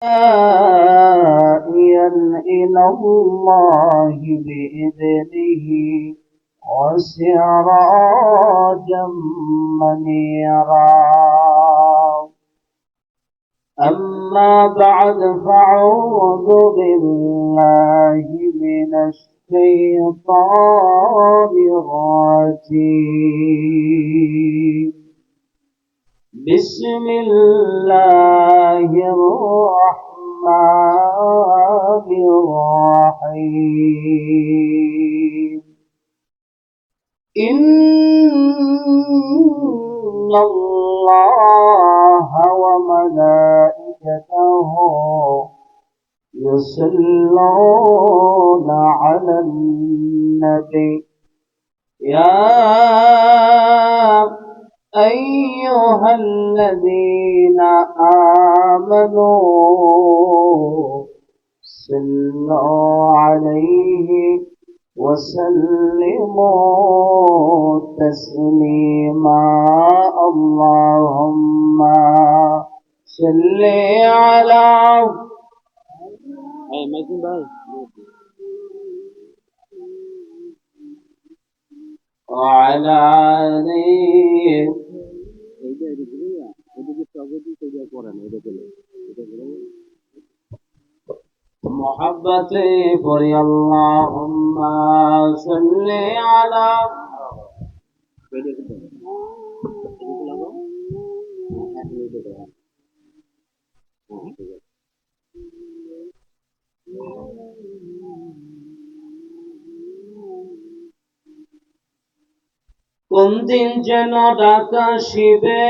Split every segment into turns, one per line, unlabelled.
داعيا إلى الله بإذنه وسراجا منيرا. أما بعد فأعوذ بالله من الشيطان الرجيم. بسم الله الرحمن الرحيم. إن الله وملائكته يصلون على النبي يا أيها الذين آمنوا صلوا عليه وسلموا تسليما. اللهم صل على وعلى آله محبتي پڑھی اللهم صل على কোন দিন যেন ডাকা শিবে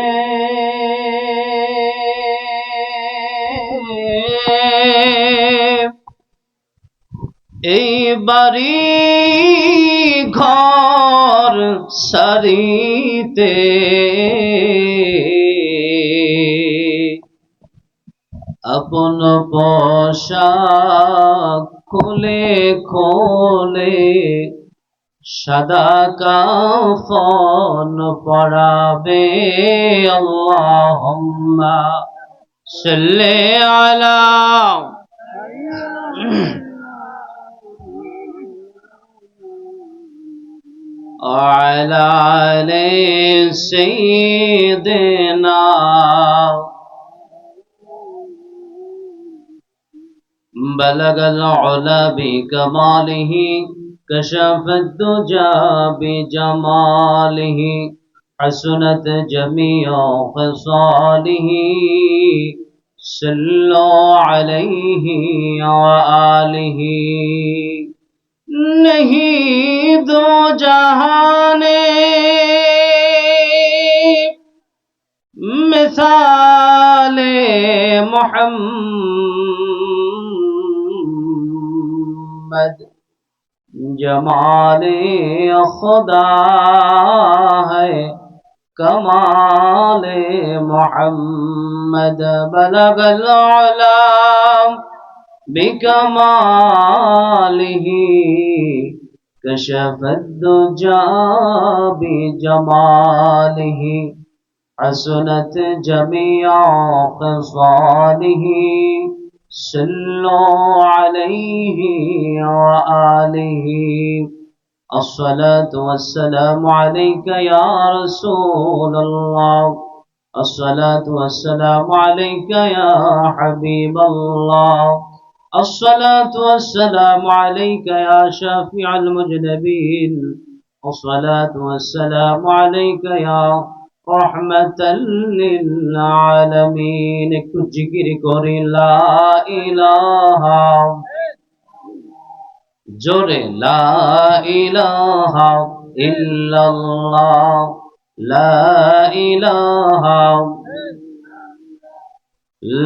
এই বাড়ি ঘর সারিতে আপন পোশাক খুলে খোলে সাদা কাফন পরাবে। আল্লাহুম্মা সাল্লি আলা وعلى آل سيدنا بلغ العلا بكماله كشف الدجى بجماله حسنت جميع خصاله صلوا عليه وآله نہیں دو جہانے مثال محمد جمال خدا ہے کمال محمد بلغ العلا بكماله كشف الدجى بجماله حسنت جميع خصاله صلوا عليه وآله. الصلاة والسلام عليك يا رسول الله. الصلاة والسلام عليك يا حبيب الله. الصلاة والسلام عليك يا شافع المذنبين. الصلاة والسلام عليك يا رحمة للعالمين. একটু জিকির করি লা ইলাহা জোরে লা ইলাহা ইল্লাল্লাহ লা ইলাহা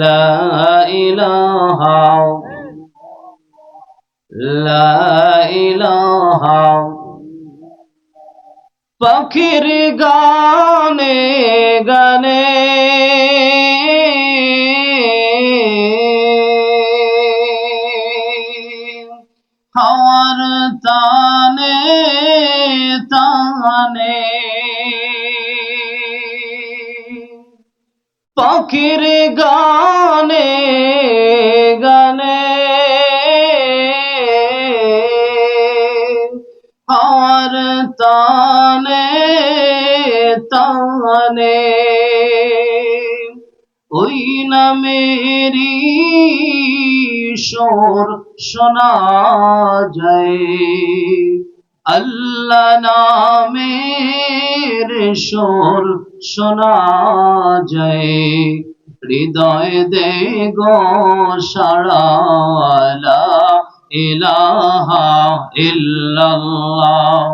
লা ইলাহা লা ইলাহা। পাখির গানে গানে হাওয়ার তানে তানে পাখির গানে গানে আর তানে তানে ওই নামেরি সুর শোনা যায় আল্লাহ নামের সুর শোনা যায় হৃদয় দে গো সাড়া লা ইলাহা ইল্লাল্লাহ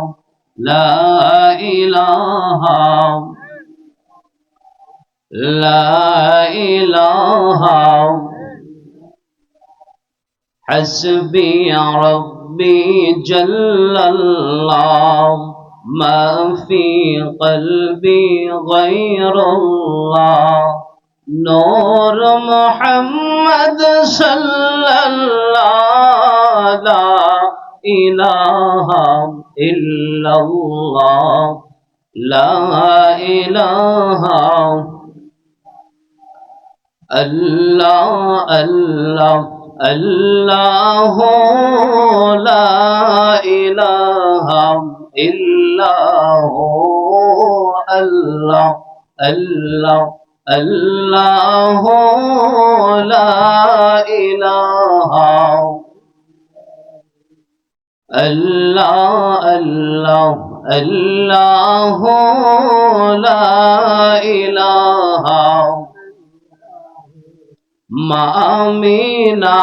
লা ইলাহা লা ইলাহা হাসবি ربي جل الله ما في قلبي غير الله نور محمد صلى الله لا إله إلا الله لا إله الله الله الله لا إله إلا هو الله الله الله لا إله الله الله الله لا إله মা আমিনা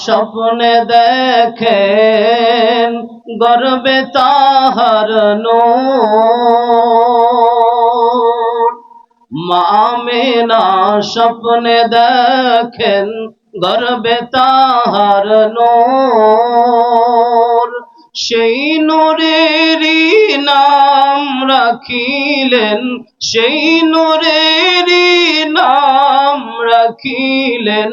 স্বপ্নে দেখেন গর্বে তাহার নূর মা আমিনা স্বপ্নে দেখেন গর্বে তাহার নূর সেই নূরেরই নাম রাখিলেন সেই নূরেরই নাম রাখিলেন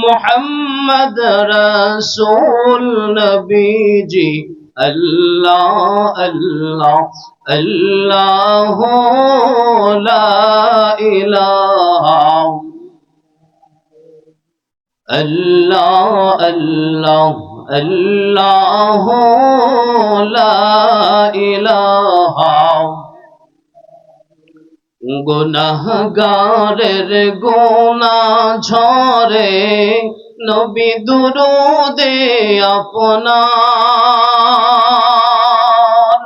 মুহাম্মদ রাসূল নবীজি আল্লাহ আল্লাহ আল্লাহ লা ইলাহা আল্লাহ আল্লাহ আল্লাহ লা ইলাহা গুনাহগারের গুনাহ ঝরে নবী দুরূদে আপনার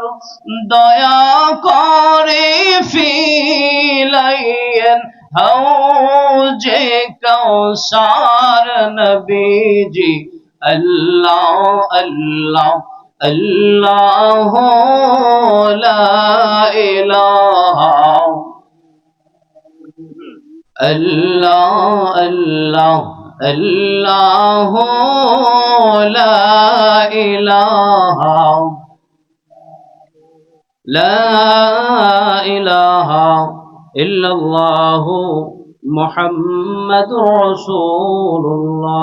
দয়া করে ফিলাইয়েন হাউজে কাউসার নবীজি আল্লাহ আল্লাহ আল্লাহ লা ইলাহা আল্লাহ আল্লাহ আল্লাহ লা ইলাহা লা ইলাহা ইল্লাল্লাহ মুহাম্মাদুর রাসূলুল্লাহ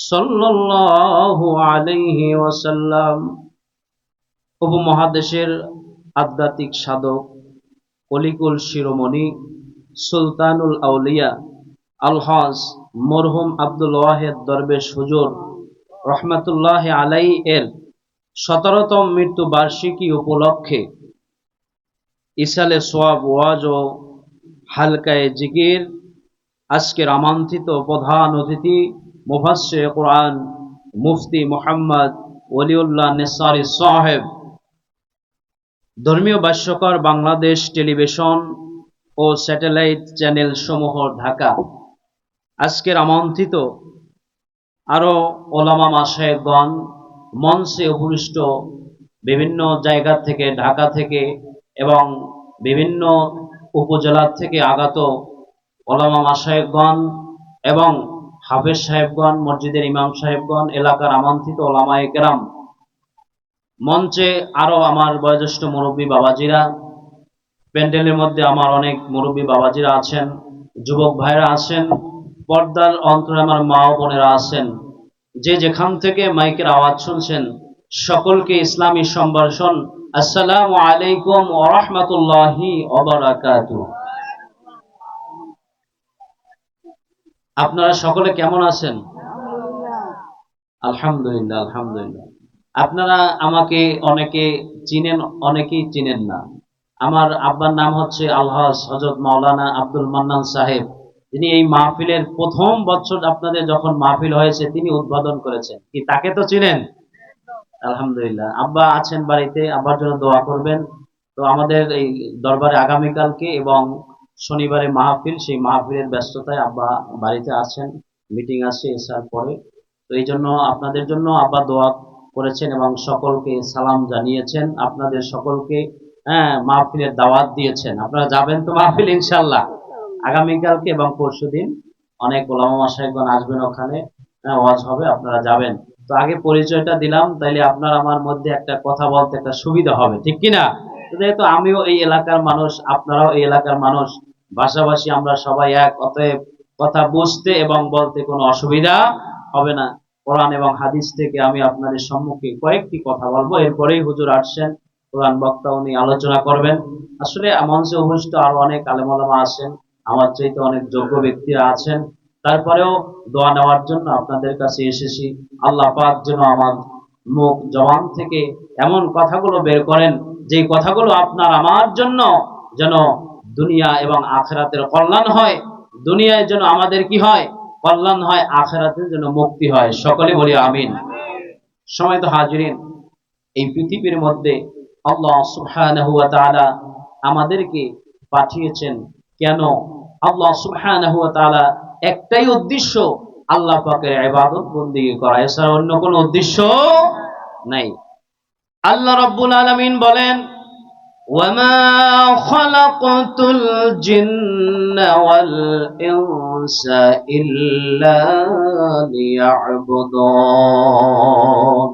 সাল্লাল্লাহু আলাইহি ওয়াসাল্লাম। উপমহাদেশের আধ্যাত্মিক সাধক কলিকুল শিরোমণি সুলতানুল আউলিয়া আলহাজ মরহুম আব্দুল ওয়াহেদ দরবেশ হুজুর রহমাতুল্লাহ আলাইহি এর 17তম মৃত্যু বার্ষিকী উপলক্ষে ইসালে সোয়াব ওয়াজ ও হালকায়ে জিকির আজকের আমন্ত্রিত প্রধান অতিথি মুফাসসির কোরআন মুফতি মোহাম্মদ ওলিউল্লাহ নেসারি সাহেব, ধর্মীয় ভাষ্যকার বাংলাদেশ টেলিভিশন ও স্যাটেলাইট চ্যানেল সমূহ ঢাকা, আজকের আমন্ত্রিত আরো ওলামা মাশায়েখগণ, মঞ্চে উপবিষ্ট বিভিন্ন জায়গা থেকে, ঢাকা থেকে এবং বিভিন্ন উপজেলা থেকে আগত ওলামা মাশায়েখগণ এবং হাফেজ সাহেবগণ, মসজিদের ইমাম সাহেবগণ, এলাকার আমন্ত্রিত ওলামায়ে কেরাম, মঞ্চে আরো আমার বয়োজ্যেষ্ঠ মুরব্বী বাবাজিরা, প্যান্ডেলের মধ্যে আমার অনেক মুরব্বী বাবাজিরা আছেন, যুবক ভাইরা আছেন, পর্দার অন্তরে আমার মা ও বোনেরা আছেন, যে যেখান থেকে মাইকের আওয়াজ শুনছেন সকলকে ইসলামী সম্ভাষণ আসসালামু আলাইকুম ওয়া রাহমাতুল্লাহি ওয়া বারাকাতুহু। আপনারা সকলে কেমন আছেন? আলহামদুলিল্লাহ, আলহামদুলিল্লাহ। আপনারা আমাকে অনেকে চিনেন, অনেকেই চিনেন না। আমার আব্বার নাম হচ্ছে আলহাজ হযরত মাওলানা আব্দুল মান্নান সাহেব। তিনি এই মাহফিলের প্রথম বছর আপনাদের যখন মাহফিল হয়েছে তিনি উদ্বোধন করেছেন। কি তাকে তো চিনেন? আলহামদুলিল্লাহ। আব্বা আছেন বাড়িতে, আব্বার জন্য দোয়া করবেন। তো আমাদের এই দরবারে আগামীকালকে এবং শনিবারে মাহফিল, সেই মাহফিলের ব্যস্ততায় আব্বা বাড়িতে আছেন, মিটিং আছে এসার পরে। তো এই জন্য আপনাদের জন্য আব্বা দোয়া করেছেন এবং সকলকে সালাম জানিয়েছেন, আপনাদের সকলকে মাহফিলের দাওয়াত দিয়েছেন। আপনারা যাবেন তো মাহফিল ইনশাল্লাহ? আগামীকালকে এবং পরশুদিন অনেক ওলামা মাশায়েখগণ আসবেন ওখানে, ওয়াজ হবে, আপনারা যাবেন। তো আগে পরিচয়টা দিলাম, তাইলে আপনার আমার মধ্যে একটা কথা বলতে একটা সুবিধা হবে, ঠিক কিনা? যেহেতু আমিও এই এলাকার মানুষ, আপনারাও এই এলাকার মানুষ, ভাষাভাষী আমরা সবাই এক, অতএব কথা বুঝতে এবং বলতে কোনো অসুবিধা হবে না। কোরআন এবং হাদিস থেকে আমি আপনাদের সম্মুখে কয়েকটি কথা বলবো, এরপরেই হুজুর আসছেন, কোরআন বক্তা, উনি আলোচনা করবেন। আসলে মঞ্চে উপস্থিত আরো অনেক আলেম ওলামা আছেন, আমার চাইতে অনেক যোগ্য ব্যক্তিরা আছেন, তারপরেও দোয়া নেওয়ার জন্য আপনাদের কাছে এসেছি। আল্লাহ পাক যেন আমার মুখ জবান থেকে এমন কথাগুলো বের করেন, যে কথাগুলো আপনার আমার জন্য যেন দুনিয়া এবং আখেরাতের কল্যাণ হয়। দুনিয়ায় যেন আমাদের কি হয়? কল্যাণ হয়, আখেরাতের যেন মুক্তি হয়। সকলে বলি আমিন। সময়ত হাজিরিন, এই পৃথিবীর মধ্যে আল্লাহ সুবহানাহু ওয়া তাআলা আমাদেরকে পাঠিয়েছেন কেন? আল্লাহ সুবহানাহু ওয়া তাআলা একটাই উদ্দেশ্য, আল্লাহ পাকের ইবাদত বন্দেগী করা, এছাড়া অন্য কোনো উদ্দেশ্য নাই। আল্লাহ রাব্বুল আলামিন বলেন, ওয়ামা খালাকতুল জিন্না ওয়াল ইনসা ইল্লা লিয়াবুদুন।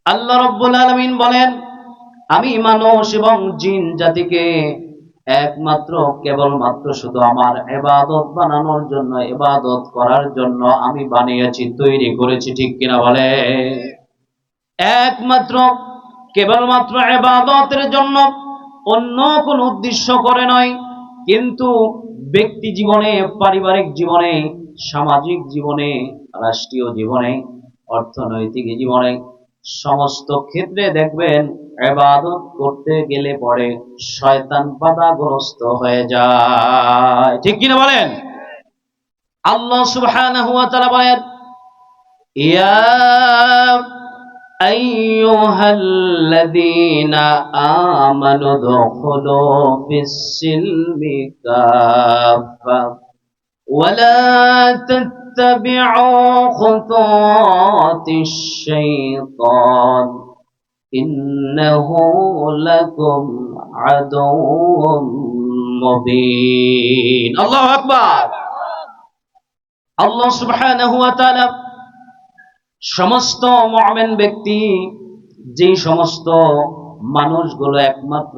আল্লাহ রাব্বুল আলামিন বলেন, আমি মানুষ এবং জিন জাতিকে একমাত্র কেবলমাত্র শুধু আমার ইবাদত বানানোর জন্য, ইবাদত করার জন্য আমি বানিয়েছি, তৈরি করেছি, ঠিক কিনা বলে? একমাত্র কেবলমাত্র ইবাদতের জন্য, অন্য কোন উদ্দেশ্য করে নয়। কিন্তু ব্যক্তি জীবনে, পারিবারিক জীবনে, সামাজিক জীবনে, রাষ্ট্রীয় জীবনে, অর্থনৈতিক জীবনে, সমস্ত ক্ষেত্রে দেখবেন ইবাদত করতে গেলে পরে শয়তান বাধাগ্রস্ত হয়ে যায়, ঠিক কিনা বলেন? আল্লাহ সুবহানাহু ওয়া তাআলা বলেন, ইয়া আইয়ুহাল্লাযীনা আমানু দুখুলু ফিস-সিলমি কাফা ওয়া লা তাত্তাবি'উ খুতুওয়াতিশ শাইতান ইন্নাহু লাকুম আদুউম মুবিন। আল্লাহু আকবার। আল্লাহ সুবহানাহু ওয়া তাআলা সমস্ত মুমিন ব্যক্তি, যে সমস্ত মানুষগুলো একমাত্র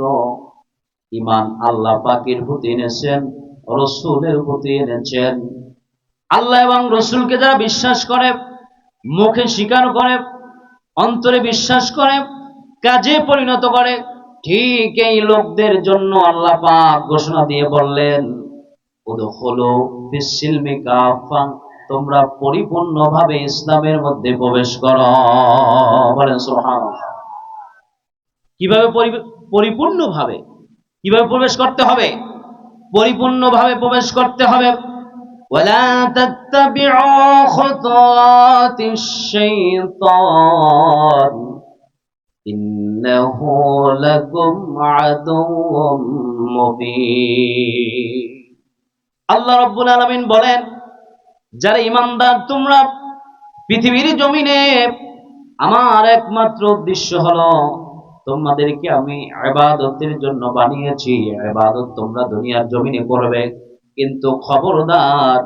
ঈমান আল্লাহ পাকের প্রতি এনেছেন, রাসূলের প্রতি এনেছেন, আল্লাহ এবং রাসূলকে যারা বিশ্বাস করে, মুখে স্বীকার করে, অন্তরে বিশ্বাস করে, কাজে পরিণত করে, ঠিক এই লোকদের জন্য আল্লাহ পাক ঘোষণা দিয়ে বললেন, উদখুলু ফিস-সিলমি কাফা, তোমরা পরিপূর্ণভাবে ইসলামের মধ্যে প্রবেশ করো। বলেন সুবহানাল্লাহ। কিভাবে পরিপূর্ণভাবে, কিভাবে প্রবেশ করতে হবে? পরিপূর্ণভাবে প্রবেশ করতে হবে। ওয়ালা তাত্তাবি'উ খুতুওয়াতিশ শাইতান ইন্নাহু লাকুম আদুউম মুবিন। আল্লাহ রাব্বুল আলামিন বলেন, যারা ঈমানদার, তোমরা পৃথিবীর জমিনে আমার একমাত্র উদ্দেশ্য হলো তোমাদেরকে আমি ইবাদতের জন্য বানিয়েছি, ইবাদত তোমরা দুনিয়ার জমিনে করবে। কিন্তু খবরদার,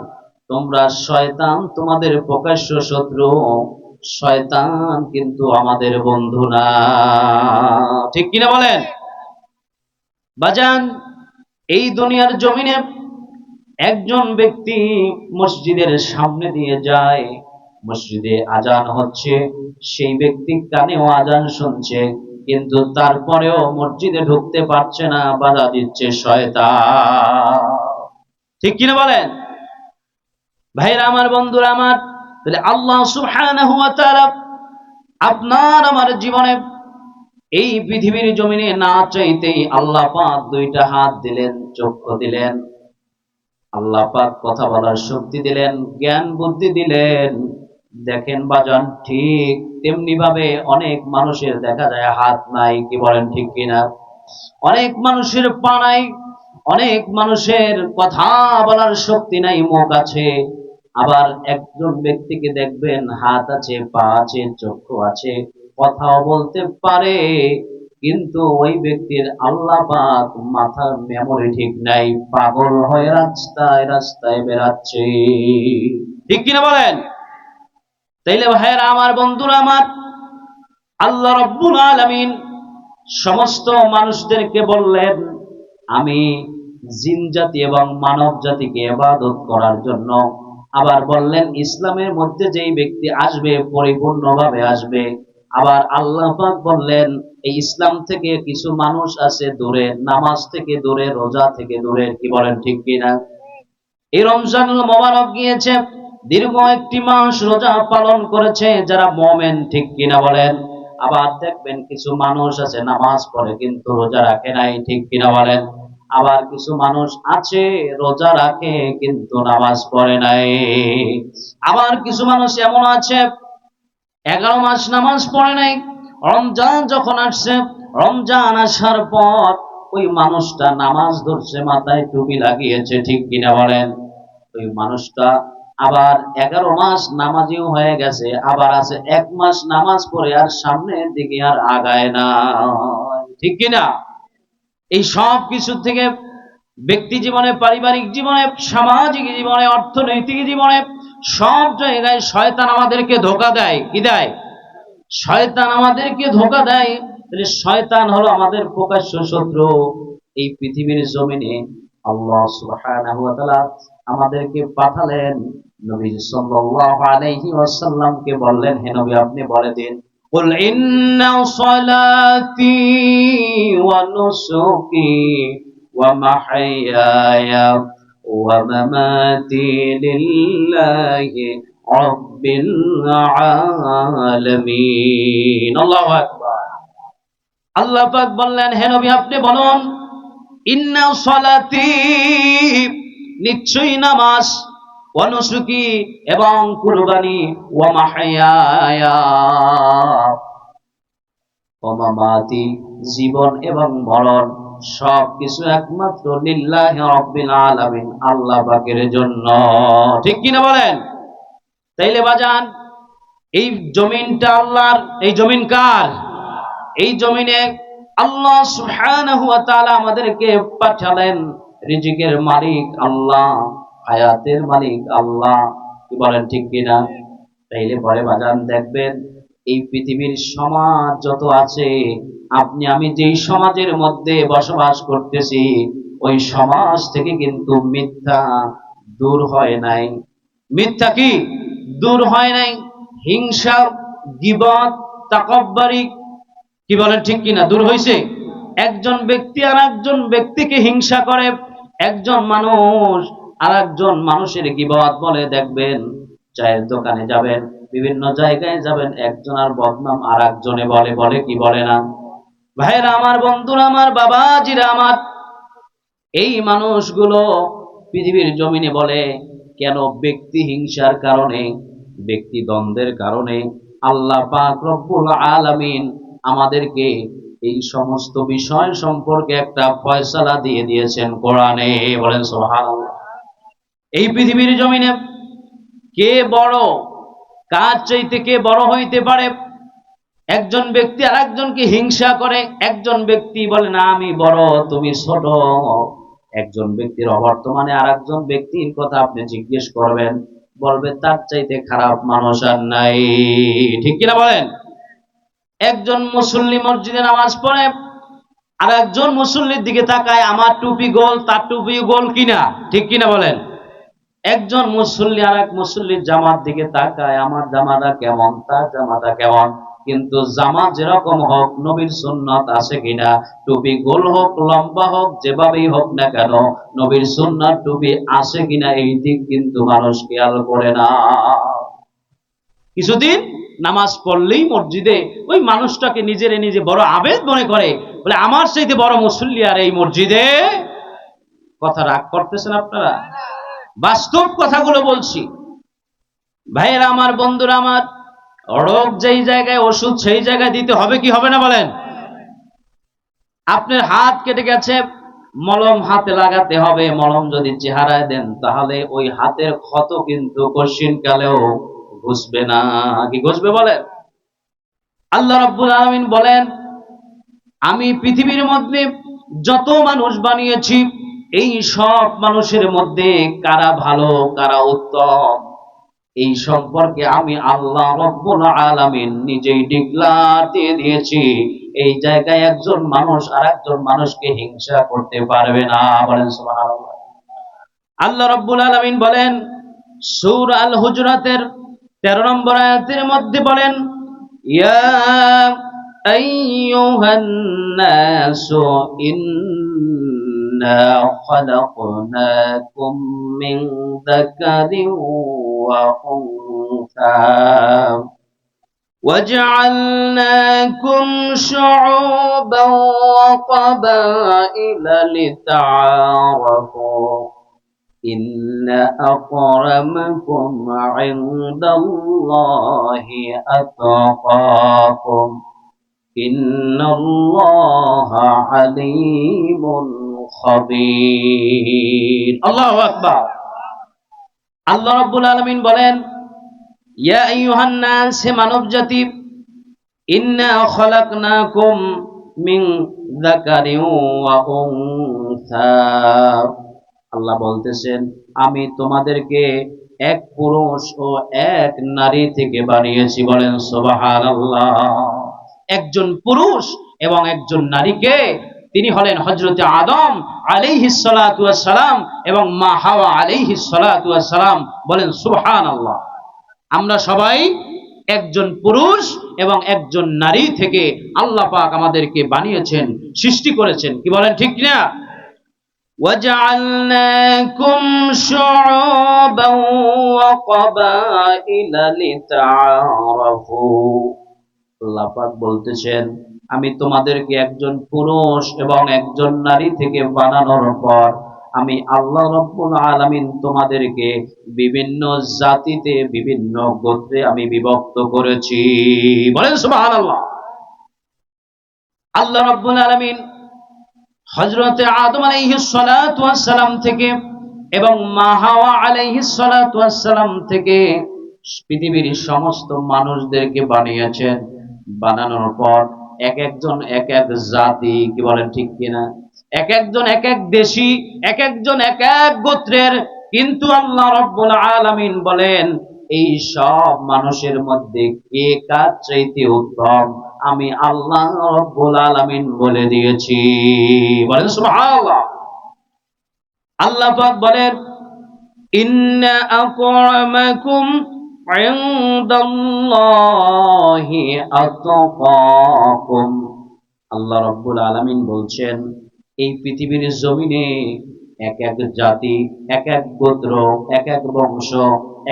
তোমরা শয়তান তোমাদের প্রকাশ্য শত্রু, শয়তান কিন্তু আমাদের বন্ধু না, ঠিক কিনা বলেন? বাজান, এই দুনিয়ার জমিনে একজন ব্যক্তি মসজিদের সামনে দিয়ে যায়, মসজিদে আজান হচ্ছে, সেই ব্যক্তি কানেও আজান শুনছে, কিন্তু তারপরেও মসজিদে ঢুকতে পারছে না, বাধা দিচ্ছে শয়তান, ঠিক কিনা বলেন? ভাইরা আমার, বন্ধুরা আমার, তাহলে আল্লাহ সুবহানাহু ওয়া তাআলা আপনার আমার জীবনে এই পৃথিবীর জমিনে না চাইতেই আল্লাহ পাক দুইটা হাত দিলেন, চক্ষু দিলেন, আল্লাহ পাক কথা বলার শক্তি দিলেন, জ্ঞান বুদ্ধি দিলেন। দেখেন বাজান, ঠিক তেমনি ভাবে অনেক মানুষের দেখা যায় হাত নাই, কি বলেন ঠিক কিনা? অনেক মানুষের পা নাই, অনেক মানুষের কথা বলার শক্তি নাই, মুখ আছে। আবার একজন ব্যক্তিকে দেখবেন হাত আছে, পা আছে, চক্ষু আছে, কথাও বলতে পারে, কিন্তু ওই ব্যক্তির আল্লাহ পাক মাথার মেমোরি ঠিক নাই, পাগল হয়ে রাস্তায় রাস্তায় বেড়াচ্ছে। ঠিক কিনা বলেন? তাইলে ভাইয়েরা আমার, বন্ধুরা আমার, আল্লাহ রাব্বুল আলামিন সমস্ত মানুষদেরকে বললেন, আমি জিন জাতি এবং মানব জাতিকে ইবাদত করার জন্য। আবার বললেন ইসলামের মধ্যে যেই ব্যক্তি আসবে পরিপূর্ণভাবে আসবে। আবার আল্লাহ পাক বললেন এই ইসলাম থেকে কিছু মানুষ আছে দূরে, নামাজ থেকে দূরে, রোজা থেকে দূরে, কি বলেন ঠিক কিনা? এই রমজানুল মোবারক গিয়েছে, দীর্ঘ একটি মাস রোজা পালন করেছে যারা মুমিন, ঠিক কিনা বলেন? আবার দেখবেন কিছু মানুষ আছে নামাজ পড়ে কিন্তু রোজা রাখে নাই, ঠিক কিনা বলেন? আবার কিছু মানুষ আছে রোজা রাখে কিন্তু নামাজ পড়ে নাই। আবার কিছু মানুষ এমন আছে 11 মাস নামাজ পড়ে নাই, রমজান যখন আসছে, রমজান আসার পর ওই মানুষটা নামাজ ধরছে, মাথায় টুপি লাগিয়েছে, ঠিক কিনা বলেন? ওই মানুষটা আবার 11 মাস নামাজিও হয়ে গেছে, আবার আছে 1 মাস নামাজ পড়ে আর সামনের দিকে আর আগায় না, ঠিক কিনা? এই সব কিছু থেকে ব্যক্তি জীবনে, পারিবারিক জীবনে, সামাজিক জীবনে, অর্থনৈতিক জীবনে সব জায়গায় শয়তান আমাদেরকে ধোঁকা দেয়। কি দেয়? শয়তান আমাদেরকে ধোঁকা দেয়। তাহলে শয়তান হলো আমাদের প্রকাশ্য শত্রু। এই পৃথিবীর জমিনে আল্লাহ সুবহানাহু ওয়া তাআলা আমাদেরকে পাঠালেন, নবী সাল্লাল্লাহু আলাইহি ওয়াসাল্লামকে বললেন, হে নবী আপনি বলে দিন, কুল ইন্না সালাতি ওয়া নুসুকি ওয়া মাহইয়ায়া ওয়া মামাতি লিল্লাহি রাব্বিল আলামিন। আল্লাহু আকবার। আল্লাহ পাক বললেন, হে নবী আপনি বলুন, ইন্না সালাতি নিশ্চয়ই নামাজ, ওয়া নুসুকি এবং কুরবানি, ওয়া মাহইয়ায়া ওয়া মামাতি জীবন এবং মরণ সব কিছু একমাত্র লিল্লাহি রাব্বিল আলামিন আল্লাহ পাকের জন্য, ঠিক কিনা বলেন? তাইলে বাজান, এই জমিনটা আল্লাহর, এই জমিন কার? এই জমিনে আল্লাহ সুবহানাহু ওয়া তাআলা আমাদেরকে পাঠালেন, রিজিকের মালিক আল্লাহ, হায়াতের মালিক আল্লাহ, কি বলেন ঠিক কিনা? তাইলে পরে বাজান দেখবেন এই পৃথিবীর সমাজ যত আছে, আপনি আমি যেই সমাজের মধ্যে বসবাস করতেছি ওই সমাজ থেকে কিন্তু মিথ্যা দূর হয় নাই। মিথ্যা কি দূর হয় নাই? হিংসা, গীবত, তাকাব্বুরি, কি বলেন ঠিক কিনা, দূর হয়েছে? একজন ব্যক্তি আর একজন ব্যক্তিকে হিংসা করে, একজন মানুষ আর একজন মানুষের গীবত বলে, দেখবেন চায়ের দোকানে যাবেন, বিভিন্ন জায়গায় যাবেন, একজন আর বদনাম আর একজনে বলে, বলে কি বলে না? ভাইরা আমার, বন্ধুরা আমার, বাবাজিরা আমার, এই মানুষগুলো পৃথিবীর জমিনে বলে কেন? ব্যক্তি হিংসার কারণে, ব্যক্তি দ্বন্দ্বের কারণে আল্লাহ পাক রব্বুল আলামিন আমাদেরকে এই সমস্ত বিষয় সম্পর্কে একটা ফয়সালা দিয়ে দিয়েছেন কোরআনে, বলেন সুবহানাল্লাহ। এই পৃথিবীর জমিনে কে বড়, কার চাইতে কে বড় হইতে পারে? একজন ব্যক্তি আর একজনকে হিংসা করে, একজন ব্যক্তি বলে না আমি বড় তুমি ছোট। একজন ব্যক্তির অবর্তমানে আর একজন ব্যক্তির কথা আপনি জিজ্ঞেস করবেন, বলবে তার চাইতে খারাপ মানুষ আর নাই, ঠিক কিনা বলেন? একজন মুসল্লি মসজিদে নামাজ পড়ে, আর একজন মুসল্লির দিকে তাকায়, আমার টুপি গোল তার টুপি গোল কিনা, ঠিক কিনা বলেন? একজন মুসল্লি আর এক মুসল্লির জামার দিকে তাকায়, আমার জামাটা কেমন তার জামাটা কেমন। কিন্তু জামা যেরকম হোক নবীর সুন্নাত আছে কিনা, টুপি গোল হোক লম্বা হোক যেভাবেই হোক না কেন নবীর সুন্নাত টুপি আছে কিনা এই দিক কিন্তু মানুষ খেয়াল করে না। কিছুদিন নামাজ পড়লেই মসজিদে ওই মানুষটাকে নিজে বড় আবেদ মনে করে, বলে আমার চাইতে বড় মুসল্লি আর এই মসজিদে। কথা রাগ করতেছেন আপনারা? বাস্তব কথাগুলো বলছি ভাইয়েরা আমার, বন্ধুরা আমার। রোগ যেই জায়গায় ওষুধ সেই জায়গায় দিতে হবে কি হবে না বলেন? আপনার হাত কেটে গেছে, মলম হাতে লাগাতে হবে। মলম যদি চেহারায় দেন তাহলে ওই হাতের ক্ষত কিন্তু কঠিন কালেও ঘুষবে না। কি ঘুষবে বলেন? আল্লাহ রাব্বুল আলামিন বলেন, আমি পৃথিবীর মধ্যে যত মানুষ বানিয়েছি এই সব মানুষের মধ্যে কারা ভালো কারা উত্তম এই সম্পর্কে আমি আল্লাহ রাব্বুল আলামিন নিজেই ডিক্লার দিয়ে দিয়েছি। এই জায়গায় একজন মানুষ আর একজন মানুষকে হিংসা করতে পারবে না। বলেন সুবহানাল্লাহ। আল্লাহ রাব্বুল আলামিন বলেন সূরা আল হুজুরাতের 13 নম্বর আয়াতের মধ্যে বলেন, ইয়া আইয়ুহান নাসু ইন্না খালাকনাকুম মিন যাকারিন ওয়া উনসা وجعلناكم شعوبا وقبائل لتعارفوا إن أكرمكم عند الله أتقاكم إن الله عليم خبير। الله أكبر। আল্লাহ রাব্বুল আলামিন বলেন, ইয়া আইয়ুহান নাস, হে মানব জাতি, ইন্না খালাকনাকুম মিন যাকারিন ওয়া উনসা। আল্লাহ বলতেছেন আমি তোমাদেরকে এক পুরুষ ও এক নারী থেকে বানিয়েছি। বলেন সুবহানাল্লাহ। একজন পুরুষ এবং একজন নারীকে, তিনি হলেন হযরতে আদম আলাইহিস সালাতু ওয়াস সালাম এবং মা হাওয়া আলাইহিস সালাতু ওয়াস সালাম। বলেন সুবহানাল্লাহ। আমরা সবাই একজন পুরুষ এবং একজন নারী থেকে আল্লাহ পাক আমাদেরকে বানিয়েছেন, সৃষ্টি করেছেন। কি বলেন ঠিক না? وَجَعَلْنَاكُمْ شُعُوبًا وَقَبَائِلَ لِتَعَارَفُوا। আল্লাহ পাক বলতেছেন আমি তোমাদেরকে একজন পুরুষ এবং একজন নারী থেকে বানানোর পর আমি আল্লাহ রাব্বুল আলামিন তোমাদেরকে বিভিন্ন জাতিতে বিভিন্ন গোত্রে আমি বিভক্ত করেছি। বলেন সুবহানাল্লাহ। আল্লাহ রাব্বুল আলামিন হযরতে আদম আলাইহিস সালাতু ওয়াস সালাম থেকে এবং মা হাওয়া আলাইহিস সালাতু ওয়াস সালাম থেকে পৃথিবীর সমস্ত মানুষদেরকে বানিয়েছেন। বানানোর পর এক একজন এক এক জাতি। কি বলেন ঠিক কিনা? এক একজন এক এক দেশি, এক একজন এক এক গোত্রের। কিন্তু আল্লাহ রাব্বুল আলামিন বলেন এই সব মানুষের মধ্যে কে কার চাইতে উত্তম আমি আল্লাহ রাব্বুল আলামিন বলে দিয়েছি। বলেন সুবহানাল্লাহ। আল্লাহ পাক বলেন ইন্না আকরামাকুম ইনদাল্লাহি আতকাকুম। আল্লাহ রাব্বুল আলামিন বলছেন এই পৃথিবীর জমিনে এক এক জাতি, এক এক গোত্র, এক এক বংশ,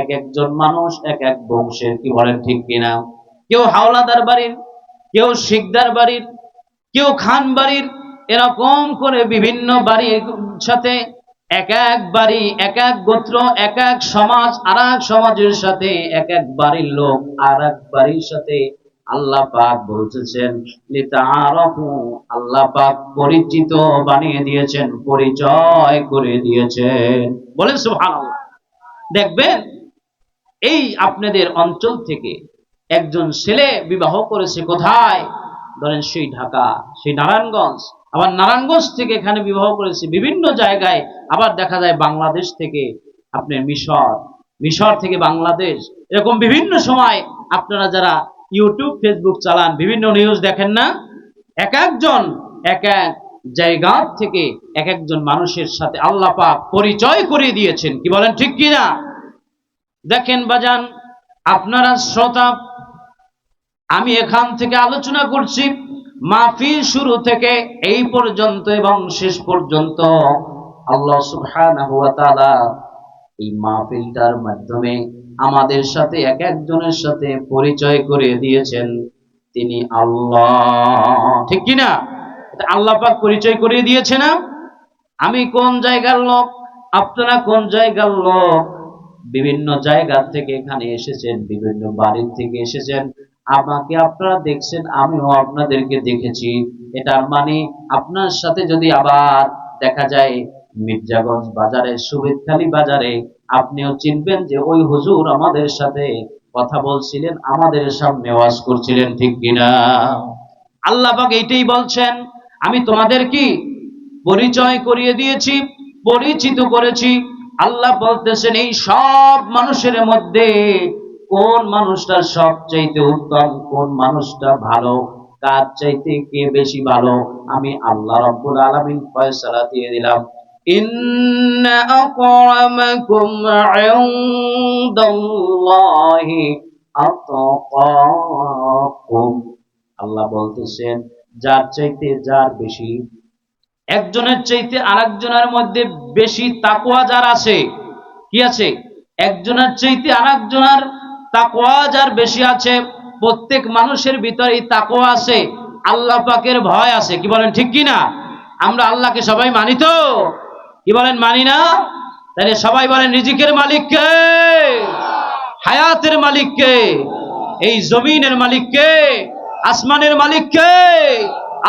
এক একজন মানুষ এক এক বংশের। কি বলেন ঠিক কিনা? কেউ হাওলাদার বাড়ির, কেউ শিকদার বাড়ির, কেউ খান বাড়ির, এরকম করে বিভিন্ন বাড়ির সাথে এক এক বাড়ি, এক এক গোত্র, এক এক সমাজ আর এক সমাজের সাথে এক এক বাড়ির লোক আর এক বাড়ির সাথে আল্লাহ পাক বলতেছেন লিতাআরাফু। আল্লাহ পাক পরিচিত বানিয়ে দিয়েছেন, পরিচয় করে দিয়েছেন। বলেন সুবহানাল্লাহ। দেখবেন এই আপনাদের অঞ্চল থেকে একজন ছেলে বিবাহ করেছে কোথায়? ধরেন সেই ঢাকা, সেই নারায়ণগঞ্জ। আবার নারায়ণগঞ্জ থেকে এখানে বিবাহ করেছে বিভিন্ন জায়গায়। আবার দেখা যায় বাংলাদেশ থেকে আপনার মিশর, মিশর থেকে বাংলাদেশ। এরকম বিভিন্ন সময় আপনারা যারা ইউটিউব ফেসবুক চালান বিভিন্ন নিউজ দেখেন না? এক একজন এক এক জায়গা থেকে এক একজন মানুষের সাথে আল্লাহ পাক পরিচয় করিয়ে দিয়েছেন। কি বলেন ঠিক কিনা? দেখেন বাজান, আপনারা শ্রোতা, আমি এখান থেকে আলোচনা করছি মাহফিল শুরু থেকে এই পর্যন্ত এবং শেষ পর্যন্ত আল্লাহ সুবহানাহু ওয়া তাআলা এই মাহফিলটার মাধ্যমে আমাদের সাথে এক একজনের সাথে পরিচয় করে দিয়েছেন তিনি আল্লাহ। ঠিক কি না? এটা আল্লাহ পাক পরিচয় করে দিয়েছে না? আমি কোন জায়গার লোক, আপনারা কোন জায়গার লোক, বিভিন্ন জায়গা থেকে এখানে এসেছেন, বিভিন্ন বাড়ি থেকে এসেছেন, আমাকে আপনারা দেখছেন, আমিও আপনাদেরকে দেখেছি। এটার মানে আপনার সাথে যদি আবার দেখা যায় মির্জাগঞ্জ বাজারে, সুবেদখালী বাজারে, আপনিও চিনবেন যে ওই হুজুর আমাদের সাথে কথা বলছিলেন, আমাদের সামনে ওয়াজ করছিলেন। ঠিক কিনা? আল্লাহ পাক এইটাই বলছেন, আমি তোমাদের কি পরিচয় করিয়ে দিয়েছি, পরিচিত করেছি। আল্লাহ বলতেছেন এই সব মানুষের মধ্যে কোন মানুষটা সবচাইতে উত্তম, কোন মানুষটা ভালো, কার চাইতে কে বেশি ভালো, আমি আল্লাহ রাব্বুল আলামিন ফয়সালা দিয়ে দিলাম। ইন্না আকরামাকুম ইনদাল্লাহি আতকাকুম। আল্লাহ বলতেছেন যার চাইতে যার বেশি, একজনের চাইতে আরেকজনের মধ্যে বেশি তাকওয়া যার আছে, কি আছে? একজনের চাইতে আরেকজনের তাকওয়া যার বেশি আছে, প্রত্যেক মানুষের ভিতরেই তাকওয়া আছে, আল্লাহ পাকের ভয় আছে। কি বলেন ঠিক কি না? আমরা আল্লাহকে সবাই মানি তো? কি বলেন মানি না? তাহলে সবাই বলেন রিজিকের মালিক কে? হায়াতের মালিক কে? এই জমিনের মালিক কে? আসমানের মালিক কে?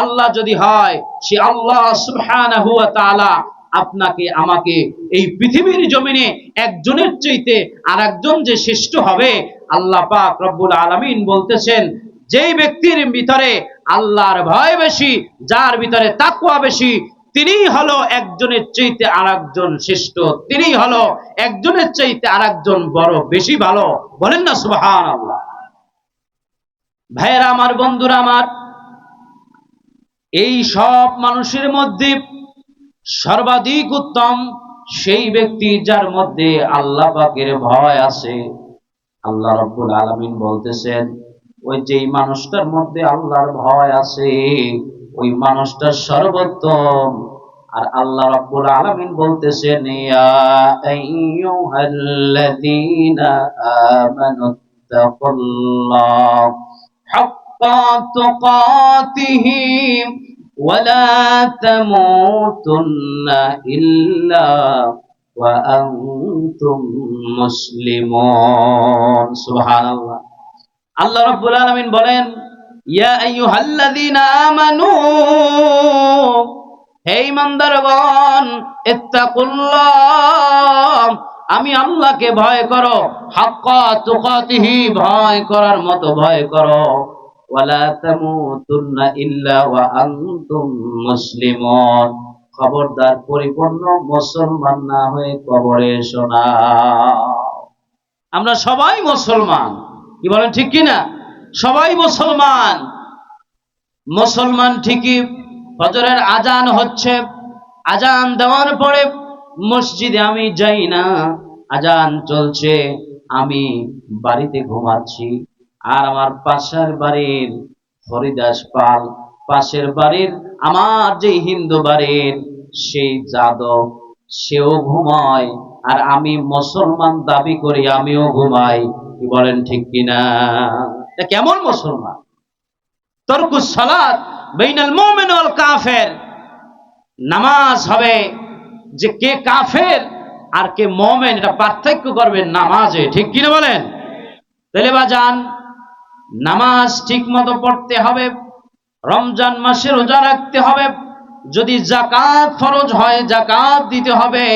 আল্লাহ যদি হয়, সে আল্লাহ সুবহানাহু ওয়া তাআলা আপনাকে আমাকে এই পৃথিবীর জমিনে একজনের চাইতে আরেকজন যে শ্রেষ্ঠ হবে, আল্লাহ পাক রব্বুল আলামিন বলতেছেন যেই ব্যক্তির ভিতরে আল্লাহর ভয় বেশি, যার ভিতরে তাকওয়া বেশি, তিনিই হলো একজনের চাইতে আরেকজন শ্রেষ্ঠ, তিনিই হলো একজনের চাইতে আরেকজন বড় বেশি ভালো। বলেন না সুবহানাল্লাহ। ভাইয়েরা আমার, বন্ধুরা আমার, এই সব মানুষের মধ্যে সর্বাধিক উত্তম সেই ব্যক্তি যার মধ্যে আল্লাহ পাকের ভয় আছে। আল্লাহ রাব্বুল আলামিন বলতেছেন ওই যেই মানুষটার মধ্যে আল্লাহর ভয় আছে, ওই মানুষটা সর্বোত্তম। আর আল্লাহ রাব্বুল আলামিন বলতেছেন ইয়া আইয়ুহাল্লাযীনা আমানুত্তাকুল্লাহ হাক্কা তুকাতিহি ওয়ালা তামুতুন্না ইল্লা ওয়া আনতুম মুসলিমুন। সুবহানাল্লাহ। আল্লাহ রাব্বুল আলামিন বলেন ইয়া আইয়ুহাল্লাযীনা আমানু, হে ঈমানদারগণ, ইত্তাকুল্লাহ, আমি আল্লাহকে ভয় করো, হাক্কা তুকাতিহি, ভয় করার মতো ভয় করো, ওয়ালা তামুতুন্না ইল্লা ওয়া আনতুম মুসলিমুন, খবরদার পরিপূর্ণ মুসলমান না হয়ে কবরে এসো না। আমরা সবাই মুসলমান, কি বলেন ঠিক কি না? সবাই মুসলমান। মুসলমান ঠিকই, ফজরের আজান হচ্ছে, আজান দেওয়ার পরে মসজিদে আমি যাই না, আজান চলছে, আমি বাড়িতে ঘুমাচ্ছি। আর আমার পাশের বাড়ির হরিদাস পাল, পাশের বাড়ির আমার যে হিন্দু বাড়ির সেই যাদব, সেও ঘুমায়, আর আমি মুসলমান দাবি করি আমিও ঘুমাই। কি বলেন ঠিক কিনা? এটা কেমন মুসলমান? তরকুস সালাত বাইনাল মুমিন ওয়াল কাফের, নামাজ হবে যে কে কাফের আর কে মুমিন এটা পার্থক্য করবেন নামাজে। ঠিক কিনা বলেন? তাহলে বাজান, নামাজ ঠিক মতো পড়তে হবে, রমজান মাসে রোজা রাখতে হবে, যদি যাকাত ফরজ হয় যাকাত দিতে হবে,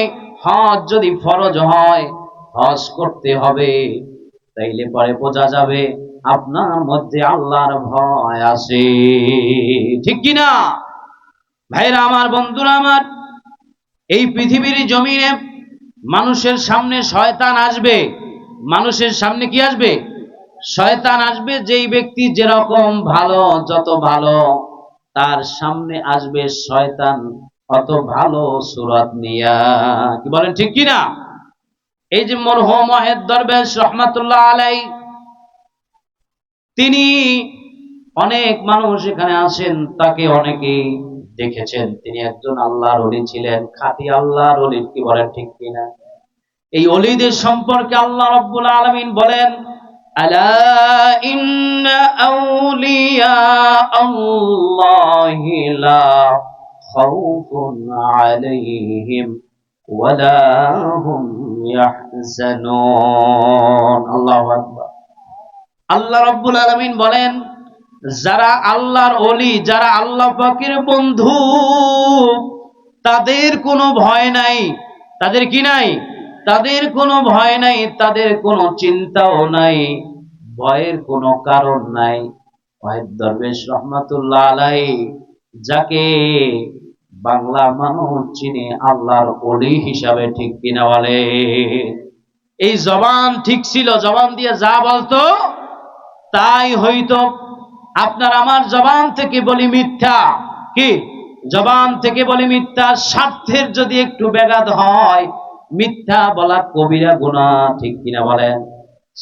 হজ যদি ফরজ হয় হজ করতে হবে। তাইলে পরে বোঝা যাবে আপনার মধ্যে আল্লাহর ভয় আছে। ঠিক কিনা ভাইরা আমার, বন্ধুরা আমার, এই পৃথিবীর জমিনে মানুষের সামনে শয়তান আসবে। মানুষের সামনে কি আসবে? শয়তান আসবে। যেই ব্যক্তি যেরকম ভালো, যত ভালো, তার সামনে আসবে শয়তান অত ভালো সুরাত নিয়া। কি বলেন ঠিক কিনা? এই যে মরহুম ওয়াহিদ দরবেশ রহমাতুল্লাহ আলাইহি তিনি অনেক মানুষ এখানে আছেন, তাকে অনেকেই দেখেছেন। তিনি একজন আল্লাহর ওলি ছিলেন, খাঁটি আল্লাহর ওলি। কি বলেন ঠিক কিনা? এই ওলিদের সম্পর্কে আল্লাহ রাব্বুল আলামিন বলেন, আলা ইন্না আউলিয়া আল্লাহি লা খাউফুন আলাইহিম ওয়ালা হুম ইয়াহজানুন। আল্লাহু আকবার। আল্লাহ রাব্বুল আলামিন বলেন, যারা আল্লাহর ওলি, যারা আল্লাহ পাকের বন্ধু, তাদের কোনো ভয় নাই। তাদের কি নাই? তাদের কোনো ভয় নাই, তাদের কোনো চিন্তাও নাই, ভয়ের কোনো কারণ নাই। ওয়াহিদ দরবেশ রহমাতুল্লাহ আলাইহি, যাকে বাংলা মানুষ চিনে আল্লাহর ওলি হিসাবে, ঠিক কিনা বলে? এই জবান ঠিক ছিল, জবান দিয়ে যা বলতো তাই হইতো। আপনার আমার জবান থেকে বলি মিথ্যা, কি জবান থেকে বলি মিথ্যা, স্বার্থের যদি একটু ব্যাঘাত হয়, মিথ্যা বলা কবিরা গুনাহ, ঠিক কিনা বলেন?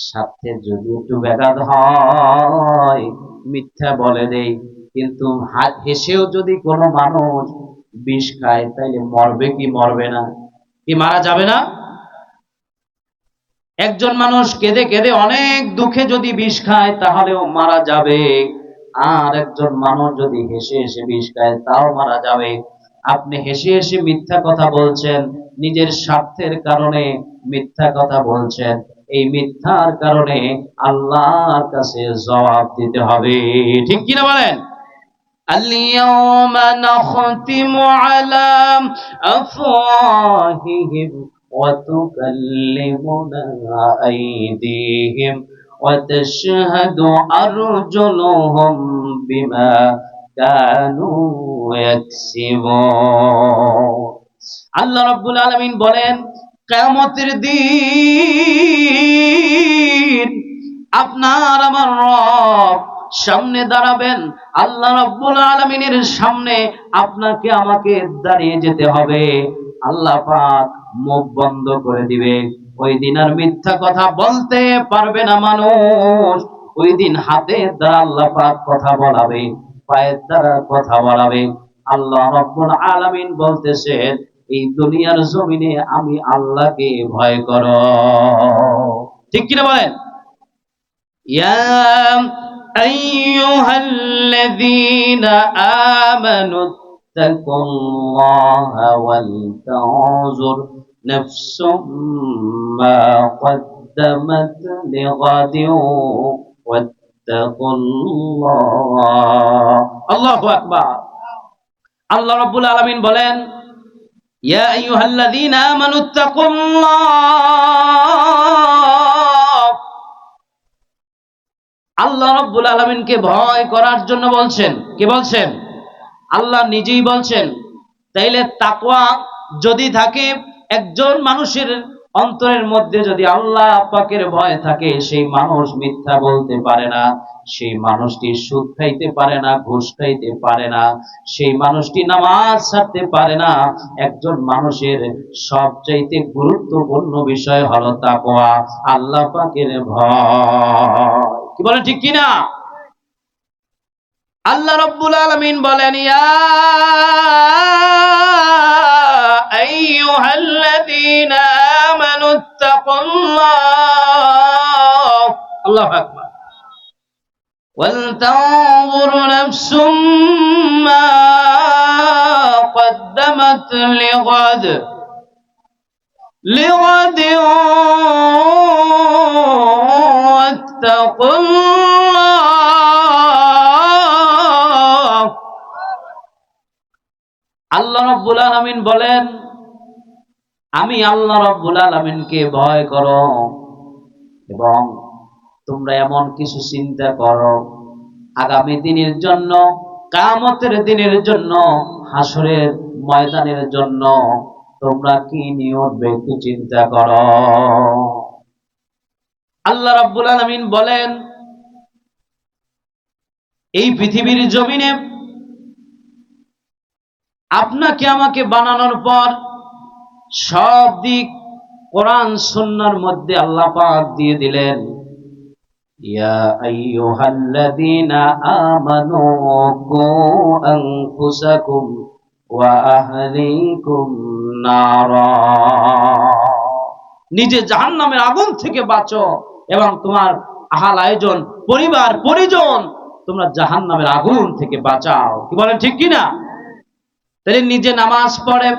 স্বার্থের যদি একটু ব্যাঘাত হয়, মিথ্যা বলে দেই। কিন্তু হেসেও যদি কোনো মানুষ বিষ খায়, তাইলে মরবে কি মরবে না? কি মারা যাবে না? একজন মানুষ কেঁদে কেঁদে অনেক দুঃখে যদি বিষ খায়, তাহলেও মারা যাবে। আর একজন মানুষ যদি হেসে হেসে বিষ খায়, তাও মারা যাবে। আপনি হেসে হেসে মিথ্যা কথা বলছেন, নিজের স্বার্থের কারণে মিথ্যা কথা বলছেন। এই মিথ্যার কারণে আল্লাহর কাছে জবাব দিতে হবে, ঠিক কিনা বলেন? اليوم نختم على أفواههم وتكلمنا أيديهم وتشهد أرجلهم بما كانوا يكسبون। আল্লাহ রাব্বুল আলামিন বলেন, কিয়ামতের দিন আপনার আমার রব সামনে দাঁড়াবেন। আল্লাহ রাব্বুল আলামিনের সামনে আপনাকে আমাকে দাঁড়িয়ে যেতে হবে। আল্লাহ পাক মুখ বন্ধ করে দিবে। ওই দিন আর মিথ্যা কথা বলতে পারবে না মানুষ। ওই দিন হাতের দ্বারা আল্লাহ পাক কথা বলাবে, পায়ের দ্বারা কথা বলাবে। আল্লাহ রাব্বুল আলামিন বলতেছেন, এই দুনিয়ার জমিনে আমি আল্লাহকে ভয় করো, ঠিক কিনা বলেন? ইয়া أيها الذين آمنوا اتقوا الله ولتنظر نفس ما قدمت لغد واتقوا الله। الله أكبر। আল্লাহ রাব্বুল আলামিন বলেন, ইয়া আইয়ুহাল্লাযীনা আমানু ইত্তাকুল্লাহ। আল্লাহ রাব্বুল আলামিনকে ভয় করার জন্য বলছেন। কে বলছেন? আল্লাহ নিজেই বলছেন। তাইলে তাকওয়া যদি থাকে, একজন মানুষের অন্তরের মধ্যে যদি আল্লাহ পাকের ভয় থাকে, সেই মানুষ মিথ্যা বলতে পারে না, সেই মানুষটি সুদ খাইতে পারে না, ঘুষ খাইতে পারে না, সেই মানুষটি নামাজ ছাড়তে পারে না। একজন মানুষের সবচাইতে গুরুত্বপূর্ণ বিষয় হলো তাকওয়া, আল্লাহ পাকের ভয়। কি বলেন ঠিক কিনা? আল্লাহ রাব্বুল আলামিন বলেন, ইয়া আইয়ুহাল্লাযীনা আমানু ইত্তাকুল্লাহ। আল্লাহু আকবার। ওয়ালতানজুর নাফসুম মা قدمت لغد واتقوا الله। আল্লাহ রাব্বুল আলামিন বলেন, আমি আল্লাহ রাব্বুল আলামিনকে ভয় করো এবং তোমরা এমন কিছু চিন্তা করো আগামী দিনের জন্য, কিয়ামতের দিনের জন্য, হাসরের ময়দানের জন্য তোমরা কি নিয়ত ব্যক্তি চিন্তা করো। আল্লাহ রাব্বুল আলামিন বলেন, এই পৃথিবীর জমিনে আপনাকে আমাকে বানানোর পর সব দিক কোরআন সুন্নাহর মধ্যে আল্লাহ পাক দিয়ে দিলেন। ইয়া আইয়ুহাল্লাযীনা আমানু কু আনফুসাকুম ওয়া আহলিকুম নারা, নিজে জাহান্নামের আগুন থেকে বাঁচো এবং তোমার আহাল আয়োজন, পরিবার পরিজন তোমরা জাহান্নামের আগুন থেকে বাঁচাও। কি বলেন ঠিক কিনা? তাহলে নিজে নামাজ পড়ে,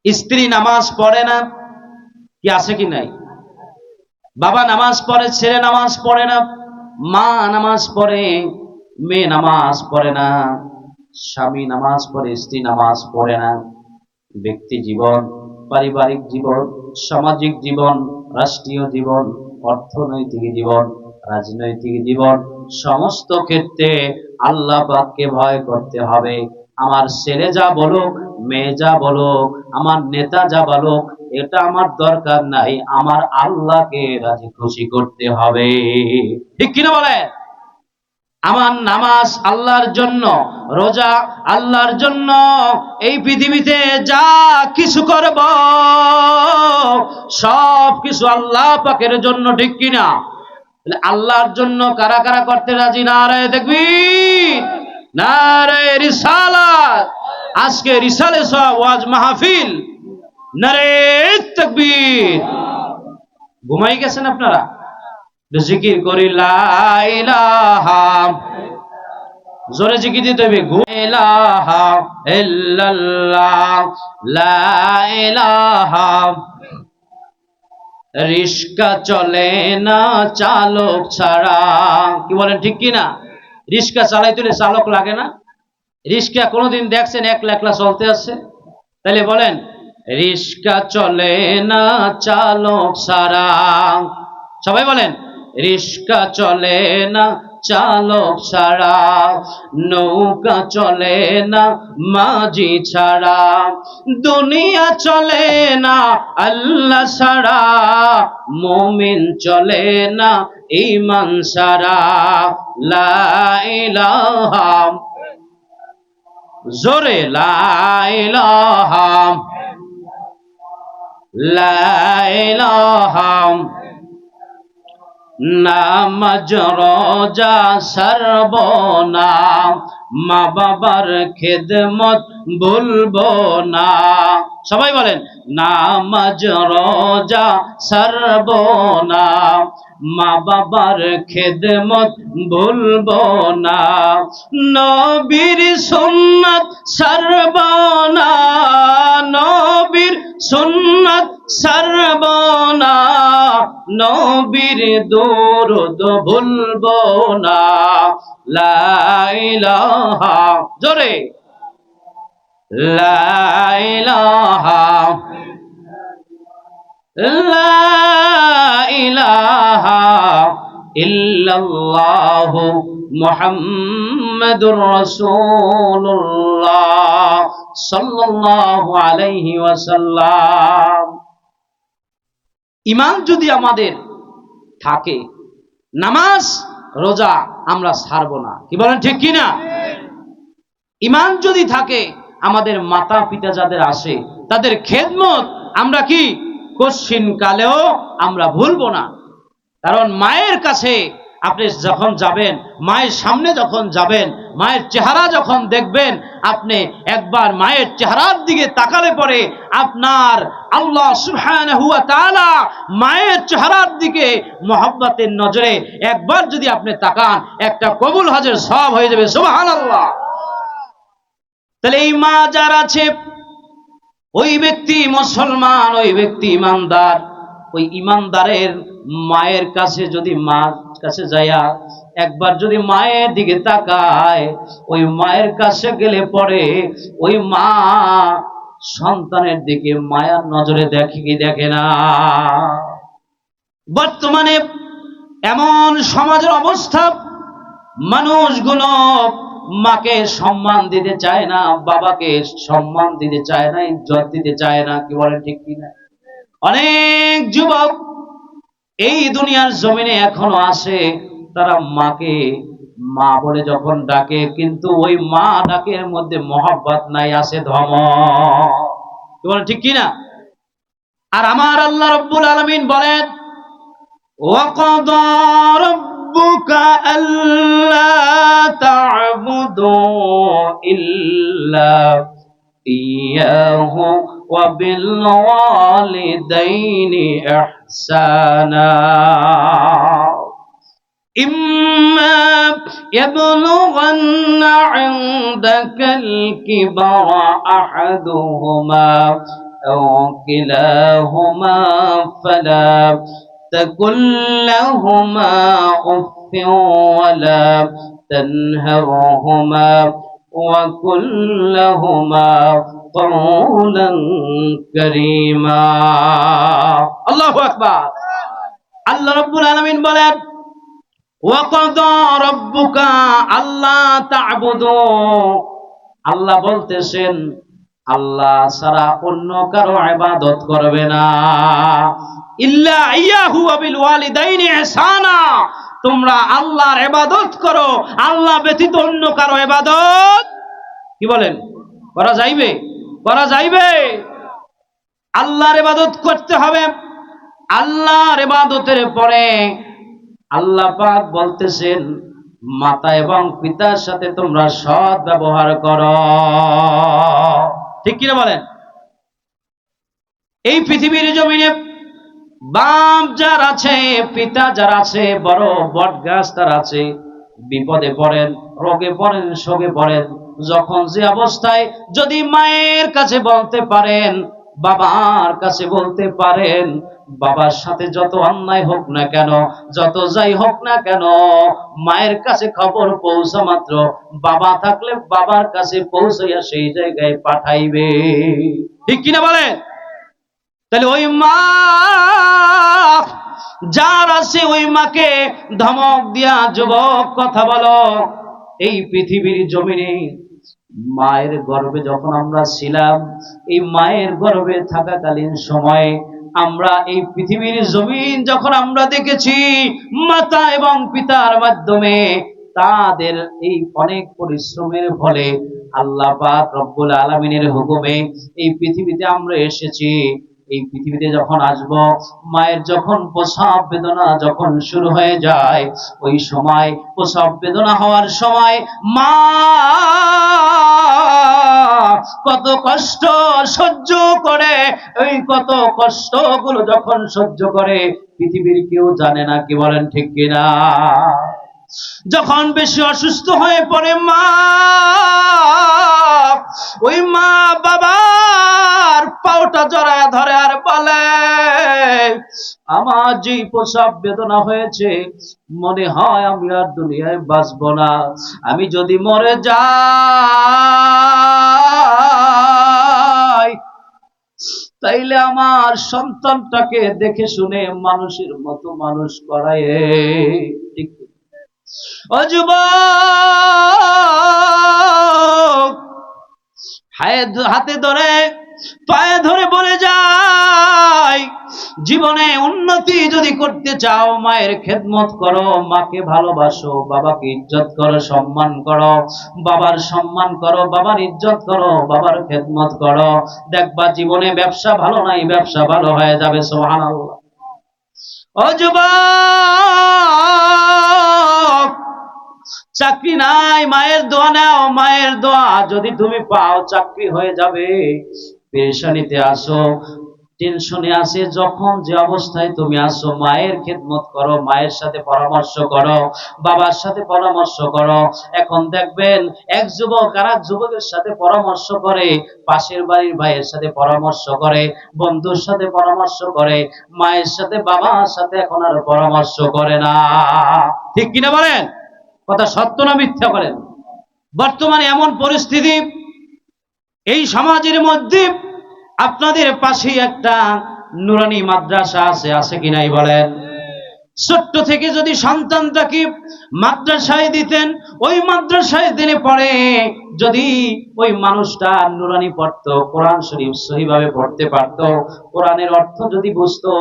স্ত্রী নামাজ পড়ে না, কি আছে কি নাই? বাবা নামাজ পড়ে, ছেলে নামাজ পড়ে না, মা নামাজ পড়ে, মেয়ে নামাজ পড়ে না, স্বামী নামাজ পড়ে, স্ত্রী নামাজ পড়ে না। ব্যক্তি জীবন, পারিবারিক জীবন, সামাজিক জীবন, রাষ্ট্রীয় জীবন, অর্থনৈতিক জীবন, রাজনৈতিক জীবন, সমস্ত ক্ষেত্রে আল্লাহ পাককে ভয় করতে হবে। আমার ছেলে যা বলুক, মেয়ে যা বলুক, আমার নেতা যা বলুক, এটা আমার দরকার নাই, আমার আল্লাহকে রাজি খুশি করতে হবে। ঠিক কিনা বলে? আমার নামাজ আল্লাহর জন্য, রোজা আল্লাহর জন্য, এই পৃথিবীতে যা কিছু করব সব কিছু আল্লাহ পাকের জন্য। ঠিক কিনা? আল্লাহর জন্য কারা কারা করতে রাজি? নারায়ে তাকবীর, নারায়ে রিসালাত। আজকে রিসালে সওয়াব ওয়াজ মাহফিল, নারায়ে তাকবীর। ঘুমাই গেছেন আপনারা? জিকির করি লা ইলাহা, জোরে জিকির দিতে হবে, লা ইলাহা ইল্লাল্লাহ, লা ইলাহা। রিস্কা চলে না চালক ছাড়া। কি বলেন ঠিক কিনা? রিস্কা চালাইতে হলে চালক লাগে না? রিস্কা কোনোদিন দেখছেন একলা একলা চলতে আছে? তাহলে বলেন, রিস্কা চলে না চালক ছাড়া। সবাই বলেন, রিস্কা চলে না চালক ছাড়া, নৌকা চলে না মাঝি ছাড়া, দুনিয়া চলে না আল্লাহ ছাড়া, মুমিন চলে না ঈমান ছাড়া। লা ইলাহা, জোরে লা ইলাহা, লা ইলাহা। নামাজ রোজা ছাড়ব না, মা বাবার খেদমত ভুলবো না। সবাই বলেন, নামাজ রোজা ছাড়ব না, মা বাবার খেদমত ভুলবো না, নবীর সুন্নাত ছাড়ব না, নবীর সুন্নাত ছাড়ব না, নবীর দরুদ ভুলবো না। লা ইলাহা, জোরে লা ইলাহা, লা ইলাহা ইল্লাল্লাহু মুহাম্মাদুর রাসূলুল্লাহ সাল্লাল্লাহু আলাইহি ওয়াসাল্লাম। ঈমান যদি আমাদের থাকে, নামাজ রোজা আমরা ছাড়ব না। কি বলেন ঠিক কিনা? ঈমান যদি থাকে, আমাদের মাতা পিতা যাদের আসে তাদের খেদমত আমরা কি কশিন কালেও আমরা ভুলবো না। কারণ মায়ের কাছে আপনি যখন যাবেন, মায়ের সামনে যখন যাবেন, মায়ের চেহারা যখন দেখবেন, আপনি একবার মায়ের চেহারার দিকে তাকালে পরে আপনার আল্লাহ সুবহানাহু ওয়া তাআলা মায়ের চেহারার দিকে মহব্বতের নজরে একবার যদি আপনি তাকান, একটা কবুল হজের সওয়াব হয়ে যাবে। সুবহানাল্লাহ। তাহলে এই মা যার আছে, ওই ব্যক্তি মুসলমান, ওই ব্যক্তি ইমানদার। ওই ইমানদারের মায়ের কাছে যদি, মার কাছে যাইয়া একবার যদি মায়ের দিকে তাকায়, ওই মায়ের কাছে গেলে পরে ওই মা সন্তানের দিকে মায়ার নজরে দেখে কি দেখে না? বর্তমানে এমন সমাজের অবস্থা, মানুষগুলো মাকে সম্মান দিতে চায় না, বাবাকে সম্মান দিতে চায় না, ইজ্জত দিতে চায় না। কি বলেন ঠিক কিনা? অনেক যুবক এই দুনিয়ার জমিনে এখনো আসে, তারা মাকে মা বলে যখন ডাকে, কিন্তু ওই মা ডাকের মধ্যে মহব্বত নাই, আছে ধমক। কি বলেন ঠিক কিনা? আর আমার আল্লাহ রাব্বুল আলামিন বলেন, وقضى ربك ألا تعبدوا إلا إياه وبالوالدين إحسانا إما يبلغن عندك الكبر أحدهما أو كلاهما فلا تقل لهما أف ولا تنهرهما وقل لهما قولا كريما الله أكبر আল্লাহ রাব্বুল আলামিন বলেন ওয়াকাদা রাব্বুকা আল্লা তা'বুদু আল্লাহ বলতেছেন আল্লাহ ছাড়া অন্য কারো ইবাদত করবে না ইল্লা ইয়াহু ওয়া বিল ওয়ালিদাইনি ইহসানা তোমরা আল্লাহর ইবাদত করো আল্লাহ ব্যতীত অন্য কারো ইবাদত কি বলেন করা যাইবে আল্লাহর ইবাদত করতে হবে আল্লাহর ইবাদতের পরে আল্লাহ পাক বলতেছেন মাতা এবং পিতার সাথে তোমরা সৎ ব্যবহার করো ঠিক কি না বলেন এই পৃথিবীর জমিনে বাপ যার আছে পিতা যার আছে বড় বট গাছ তার আছে বিপদে পড়েন রোগে পড়েন শোকে পড়েন যখন যে অবস্থায় যদি মায়ের কাছে বলতে পারেন বাবার কাছে বলতে পারেন বাবার সাথে যত অন্যায় হোক না কেন যত যাই হোক না কেন মায়ের কাছে খবর পৌঁছা মাত্র বাবা থাকলে বাবার কাছে পৌঁছাইয়া সেই জায়গায় পাঠাইবে ঠিক কিনা বলেন তাহলে ওই মা যার আছে ওই মাকে ধমক দিয়া যুবক কথা বলো এই পৃথিবীর জমিনে মায়ের গর্ভে যখন আমরা ছিলাম এই মায়ের গর্ভে থাকাকালীন সময়ে আমরা এই পৃথিবীর জমিন যখন আমরা দেখেছি মাতা এবং পিতার মাধ্যমে তাদের এই অনেক পরিশ্রমের ফলে আল্লাহ পাক রব্বুল আলামিনের হুকুমে এই পৃথিবীতে আমরা এসেছি এই পৃথিবীতে যখন আসব মায়ের যখন প্রসব বেদনা যখন শুরু হয়ে যায় ওই সময় প্রসব বেদনা হওয়ার সময় মা কত কষ্ট সহ্য করে ওই কত কষ্টগুলো যখন সহ্য করে পৃথিবীর কেউ জানে না কি বলেন ঠিক কিনা যখন বেশি অসুস্থ হয়ে পড়ে মা ওই মা বাবার পাওটা জড়ায় ধরে আর বলে আমার যে প্রসব বেদনা হয়েছে মনে হয় আমি আর দুনিয়ায় বাঁচবো না আমি যদি মরে যাই তাইলে আমার সন্তানটাকে দেখে শুনে মানুষের মতো মানুষ করায় ঠিক ও যুবক হাতে ধরে পায়ে ধরে বলে যায় জীবনে উন্নতি যদি করতে চাও মায়ের খেদমত করো মাকে ভালোবাসো বাবাকে ইজ্জত করো সম্মান করো বাবার সম্মান করো বাবার ইজ্জত করো বাবার খেদমত করো দেখবা জীবনে ব্যবসা ভালো নাই ব্যবসা ভালো হয়ে যাবে সুবহানাল্লাহ ও যুবক চাকরি নাই মায়ের দোয়া নাও মায়ের দোয়া যদি তুমি পাও চাকরি হয়ে যাবে পেরেশানিতে আসো টেনশনে আসে যখন যে অবস্থায় তুমি আসো মায়ের খেদমত করো মায়ের সাথে পরামর্শ করো বাবার সাথে পরামর্শ করো এখন দেখবেন এক যুবক আর এক যুবকের সাথে পরামর্শ করে পাশের বাড়ির ভাইয়ের সাথে পরামর্শ করে বন্ধুর সাথে পরামর্শ করে মায়ের সাথে বাবার সাথে এখন আর পরামর্শ করে না ঠিক কিনা বলেন কথা সত্য না মিথ্যা বলেন বর্তমানে এমন পরিস্থিতি এই সমাজের মধ্যে আপনাদের পাশে একটা নুরানি মাদ্রাসা আছে কি নাই বলেন ছোট্ট থেকে যদি সন্তানটাকে মাদ্রাসায় দিতেন ওই মাদ্রাসায় দিনে পড়ে যদি ওই মানুষটা নুরানি পড়তো কোরআন শরীফ সহিভাবে পড়তে পারতো কোরআনের অর্থ যদি বুঝতো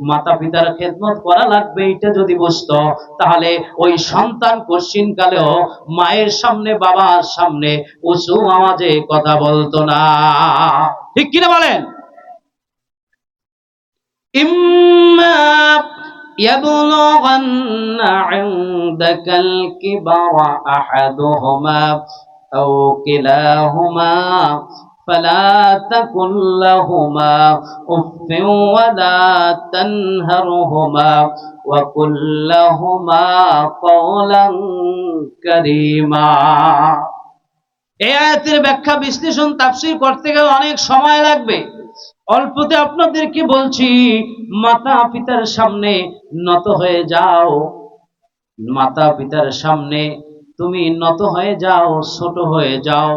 মাতা পিতার খেদমত করা লাগবে এটা যদি বুঝতো তাহলে ওই সন্তান কঠিন কালেও মায়ের সামনে বাবার সামনে উঁচু আওয়াজে কথা বলতো না ঠিক কিনা বলেন ইম্মা يبلغن عندك الكبر أحدهما أو كلاهما فلا تقل لهما أف ولا تنهرهما وقل لهما قولا كريما। এই আয়াতের ব্যাখ্যা বিশ্লেষণ তাফসীর করতে গেলে অনেক সময় লাগবে। অল্পতে আপনাদেরকে বলছি, মাতা পিতার সামনে নত হয়ে যাও। মাতা পিতার সামনে তুমি নত হয়ে যাও, ছোট হয়ে যাও।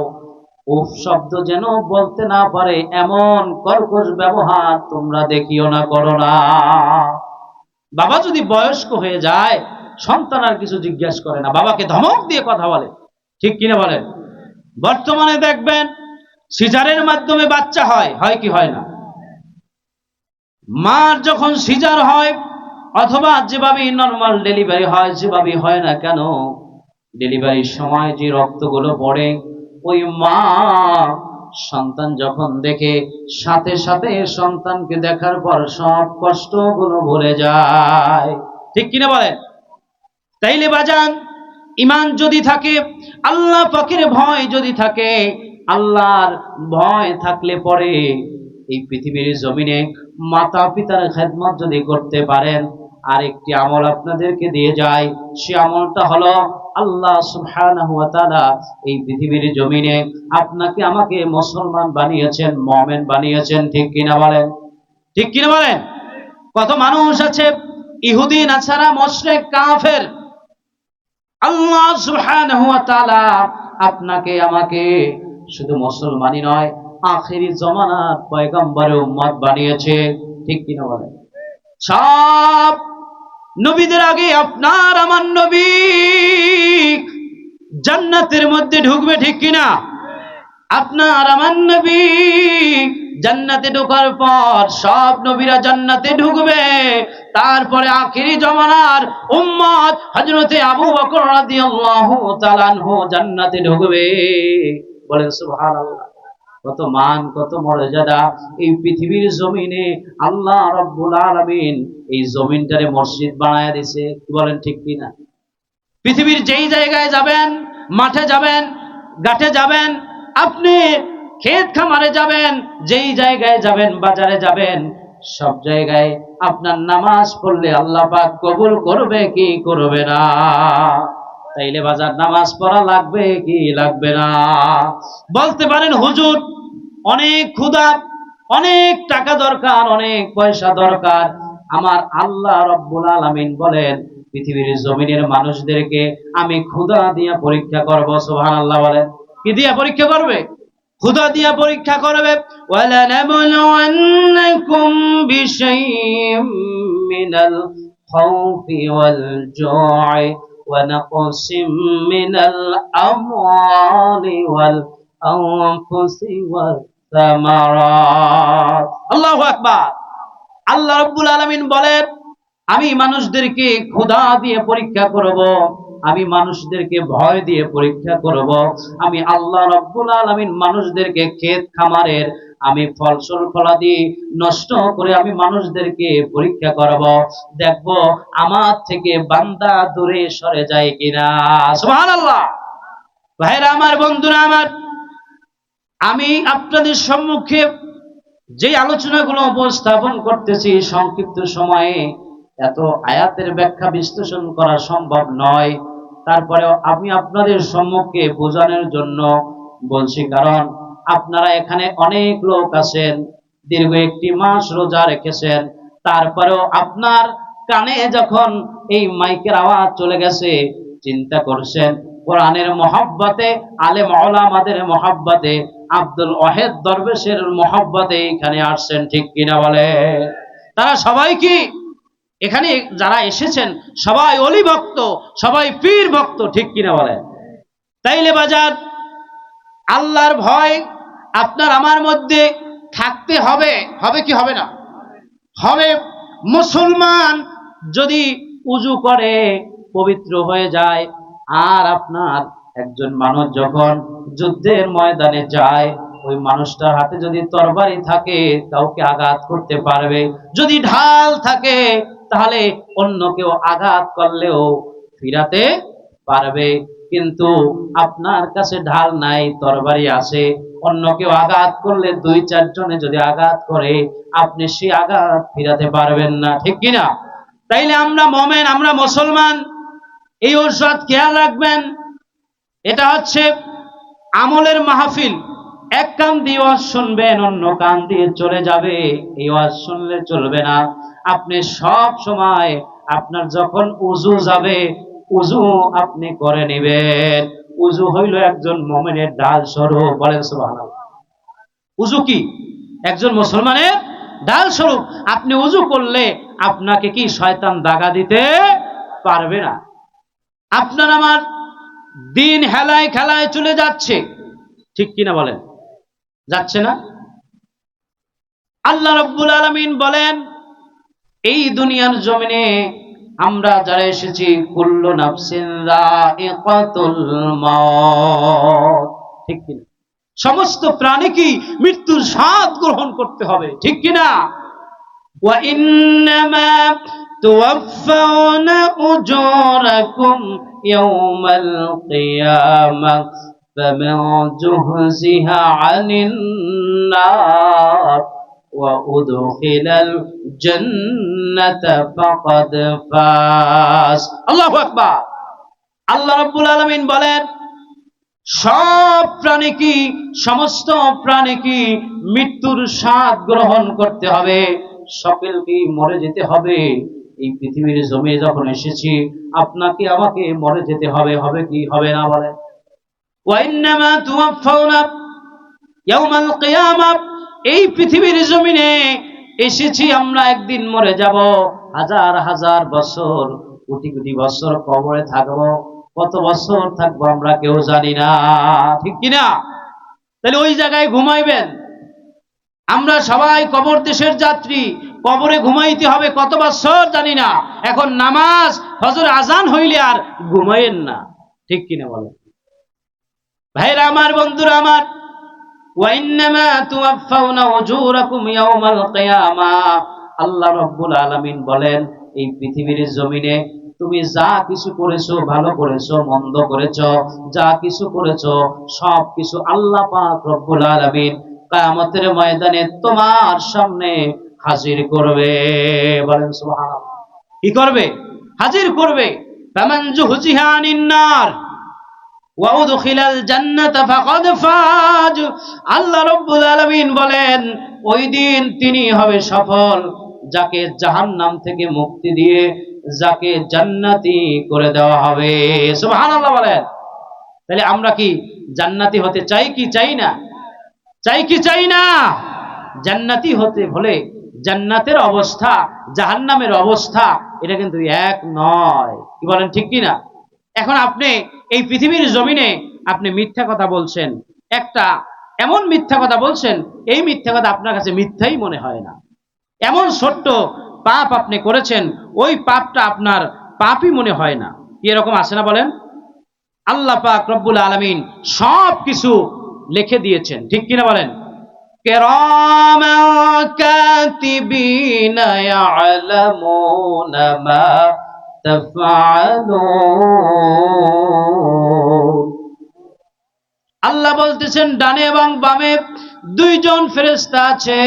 উফ শব্দ যেন বলতে না পারে এমন কর্কশ ব্যবহার তোমরা দেখিও না, করো না। বাবা যদি বয়স্ক হয়ে যায়, সন্তান আর কিছু জিজ্ঞাসা করে না, বাবাকে ধমক দিয়ে কথা বলে, ঠিক কিনা বলেন? বর্তমানে দেখবেন সিজারের মাধ্যমে বাচ্চা হয়, হয় কি হয় না? মার যখন সিজার হয় অথবা যেভাবে নর্মাল ডেলিভারি হয়, যেভাবে হয় না কেন, ডেলিভারির সময় যে রক্তগুলো পড়ে, ওই মা সন্তান যখন দেখে, সাথে সাথে সন্তানকে দেখার পর সব কষ্টগুলো ভুলে যায়, ঠিক কিনা বলেন? তাইলে বাজান, ঈমান যদি থাকে, আল্লাহ পাকের ভয় যদি থাকে, আল্লাহর ভয় থাকলে পরে এই পৃথিবীর জমিনে মাতা পিতার খেদমত যদি করতে পারেন, আরেকটি আমল আপনাদেরকে দিয়ে যায়। সে আমলটা হলো, আল্লাহ সুবহানাহু ওয়া তাআলা এই পৃথিবীর জমিনে আপনাকে আমাকে মুসলমান বানিয়েছেন, মুমিন বানিয়েছেন, ঠিক কিনা বলেন? ঠিক কিনা বলেন? কত মানুষ আছে ইহুদি, নাসারা, মুশরিক, কাফের, আল্লাহ সুবহানাহু ওয়া তাআলা আপনাকে আমাকে শুধু মুসলমানই নয়, আখিরি জামানার পয়গম্বরের উম্মত বানিয়েছে, ঠিক কিনা বলেন? সব নবীদের আগে আপনার আমার নবী জান্নাতের মধ্যে ঢুকবে, ঠিক কিনা? আপনার আমার নবী জান্নাতে ঢোকার পর সব নবীরা জান্নাতে ঢুকবে। তারপরে আখিরি জামানার উম্মত হযরতে আবু বকর রাদিয়াল্লাহু তাআলা আনহু জান্নাতে ঢুকবে। বলেন সুবহানাল্লাহ। কত মান, কত মর্যাদা এই পৃথিবীর জমিনে আল্লাহ রাব্বুল আলামিন এই জমিনটারে মসজিদ বানায়া দিয়েছে, কি বলেন, ঠিক কিনা? পৃথিবীর যেই জায়গায় যাবেন, মাঠে যাবেন, ঘাটে যাবেন, আপনি ক্ষেত খামারে যাবেন, যেই জায়গায় যাবেন, বাজারে যাবেন, সব জায়গায় আপনার নামাজ পড়লে আল্লাহ পাক কবুল করবে কি করবে না? তাইলে বাজার নামাজ পড়া লাগবে কি লাগবে না? বলতে পারেন হুজুর অনেক ক্ষুধা, অনেক টাকা দরকার, অনেক পয়সা দরকার। আমার আল্লাহ রাব্বুল আলামিন বলেন, পৃথিবীর জমিনের মানুষদেরকে আমি ক্ষুধা দিয়ে পরীক্ষা করব। সুবহানাল্লাহ বলেন। কি দিয়ে পরীক্ষা করবে? ক্ষুধা দিয়ে পরীক্ষা করবে। ওয়ালানাবলুওয়ান্নাকুম বিশাইইম মিনাল খাউফি ওয়াল জু'i ওয়া নাকসিম মিনাল আমওয়ালি ওয়াল আনফুসি ওয়াস সামারাত। আল্লাহু আকবার। আল্লাহ রাব্বুল আলামিন বলেন, আমি মানুষদেরকে ক্ষুধা দিয়ে পরীক্ষা করব, আমি মানুষদেরকে ভয় দিয়ে পরীক্ষা করব। আমি আল্লাহ রাব্বুল আলামিন মানুষদেরকে ক্ষেত খামারের আমি ফসল ফলাদি নষ্ট করে আমি মানুষদেরকে পরীক্ষা করব, দেখব আমার থেকে বান্দা দূরে সরে যায় কিনা। সুবহানাল্লাহ। ভাইরা আমার, বন্ধুরা আমার, আমি আপনাদের সম্মুখে যে আলোচনাগুলো উপস্থাপন করতেছি সংক্ষিপ্ত সময়ে এত আয়াতের ব্যাখ্যা বিশ্লেষণ করা সম্ভব নয়। তারপরেও আমি আপনাদের সম্মুখে বোঝানোর জন্য বলছি, কারণ আপনারা এখানে অনেক লোক আছেন, দীর্ঘ একটি মাস রোজা রেখেছেন, তারপরেও আপনার কানে যখন এই মাইকের আওয়াজ চলে গেছে, চিন্তা করছেন কোরআনের মহব্বতে, আলেম ওলামাদের মহব্বতে, আব্দুল ওয়াহেদ দরবেশের মহব্বতে এখানে আসছেন, ঠিক কিনা বলে? তারা সবাই কি এখানে যারা এসেছেন সবাই অলি ভক্ত, সবাই পীর ভক্ত, ঠিক কিনা বলে? তাইলে বাজার, আল্লাহর ভয় আপনার আমার মধ্যে থাকতে হবে। হবে কি হবে না? হবে। মুসলমান যদি উজু করে পবিত্র হয়ে যায়, আর আপনার একজন মানুষ যখন যুদ্ধের ময়দানে যায়, ওই মানুষটার হাতে যদি তরবারি থাকে কাউকে আঘাত করতে পারবে, যদি ঢাল থাকে তাহলে অন্য কেউ আঘাত করলেও ফিরাতে পারবে। কিন্তু আপনার কাছে ঢাল নাই, তরবারি আছে, অন্য কেউ আঘাত করলে 2-4 জনে যদি আঘাত করে আপনি সেই আঘাত ফিরাতে পারবেন না, ঠিক কিনা? তাইলে আমরা মুমিন, আমরা মুসলমান, এই ঔষধ খেয়াল রাখবেন। এটা হচ্ছে আমলের মাহফিল। এক কান দিয়ে ওয়াজ শুনবেন, অন্য কান দিয়ে চলে যাবে, এই ওয়াজ শুনলে চলবে না। আপনি সব সময় আপনার যখন উজু যাবে, উজু আপনি করে নেবেন। উজু হইল একজন মুমিনের ঢাল স্বরূপ, বলেন সুবহানাল্লাহ। উজু কি? একজন মুসলমানের ঢাল স্বরূপ। আপনি উজু করলে আপনাকে কি শয়তান দাগা দিতে পারবে না। আপনার আমার দিন হেলায় খেলায় চলে যাচ্ছে, ঠিক কিনা বলেন? যাচ্ছে না? আল্লাহ রাব্বুল আলামিন বলেন, এই দুনিয়ার জমিনে আমরা যারা এসেছি, কুল্লু নাফসিন যায়িকাতুল মাউত, ঠিক কিনা? সমস্ত প্রাণীকে মৃত্যুর স্বাদ গ্রহণ করতে হবে, ঠিক কিনা? ওয়া ইন্নামা তুওয়াফাউনা উজুরাকুম ইয়াওমাল কিয়ামাহ ফামান যুহজিহা আনিন নার ওয়া উদখিলাল জান্নাতা ফাকাদ ফাজ। আল্লাহু আকবার। আল্লাহ রাব্বুল আলামিন বলেন, সব প্রাণী কি, সমস্ত প্রাণী কি মৃত্যুর স্বাদ গ্রহণ করতে হবে, সকলকে মরে যেতে হবে। এই পৃথিবীর জমিনে যখন এসেছি, আপনাকে আমাকে মরে যেতে হবে, হবে কি হবে না বলেন? ওয়া ইন্নামা তুওয়াফাউনা ইয়াওমাল কিয়ামাহ, এই পৃথিবীর জমিনে এসেছি আমরা, একদিন মরে যাব। হাজার হাজার বছর, কোটি কোটি বছর কবরে থাকবো। কত বছর থাকবো আমরা কেউ জানি না, ঠিক কিনা? তাহলে ওই জায়গায় ঘুমাইবেন। আমরা সবাই কবর দেশের যাত্রী, কবরে ঘুমাইতে হবে কত বছর জানি না। এখন নামাজ ফজর আজান হইলে আর ঘুমাইেন না, ঠিক কিনা বলেন? ভাইরা আমার, বন্ধুরা আমার, ওয়া ইন্নামা তুওয়াফাউনা উজুরাকুম ইয়াওমাল কিয়ামাহ। আল্লাহ রাব্বুল আলামিন বলেন, এই পৃথিবীর জমিনে তুমি যা কিছু করেছো, ভালো করেছো, মন্দ করেছো, যা কিছু করেছো, সব কিছু আল্লাহ পাক রব্বুল আলামিন কিয়ামতের ময়দানে তোমার সামনে হাজির করবে, বলেন সুবহানাল্লাহ। কি করবে? হাজির করবে। ফামান যুহজিহা আনিন নার ওয়া উদখিলাল জান্নাতা ফাকাদ ফাজ। আল্লাহ রাব্বুল আলামিন বলেন, ওই দিন তিনি হবে সফল, যাকে জাহান্নাম থেকে মুক্তি দিয়ে যাকে জান্নাতি করে দেওয়া হবে, সুবহানাল্লাহ বলেন। তাহলে আমরা কি জান্নাতি হতে চাই কি চাই না? চাই কি চাই না? জান্নাতি হতে হলে জান্নাতের অবস্থা, জাহান্নামের অবস্থা, এটা কিন্তু এক নয়, কি বলেন, ঠিক কি না? এখন আপনি এই পৃথিবীর জমিনে আপনি মিথ্যা কথা বলছেন, একটা এমন মিথ্যা কথা বলছেন, এই মিথ্যা কথা আপনার কাছে মিথ্যাই মনে হয় না। এমন ছোট্ট পাপ আপনি করেছেন, ওই পাপটা আপনার পাপই মনে হয় না। কি এরকম আছে না বলেন? আল্লাহ পাক রব্বুল আলামিন সব কিছু লিখে দিয়েছেন, ঠিক কিনা বলেন? কিরামান কাতিবিনা ইয়ালামুনা মা তাফআলুন। আল্লাহ বলতেছেন, ডানে এবং বামে 2 জন ফেরেশতা আছে,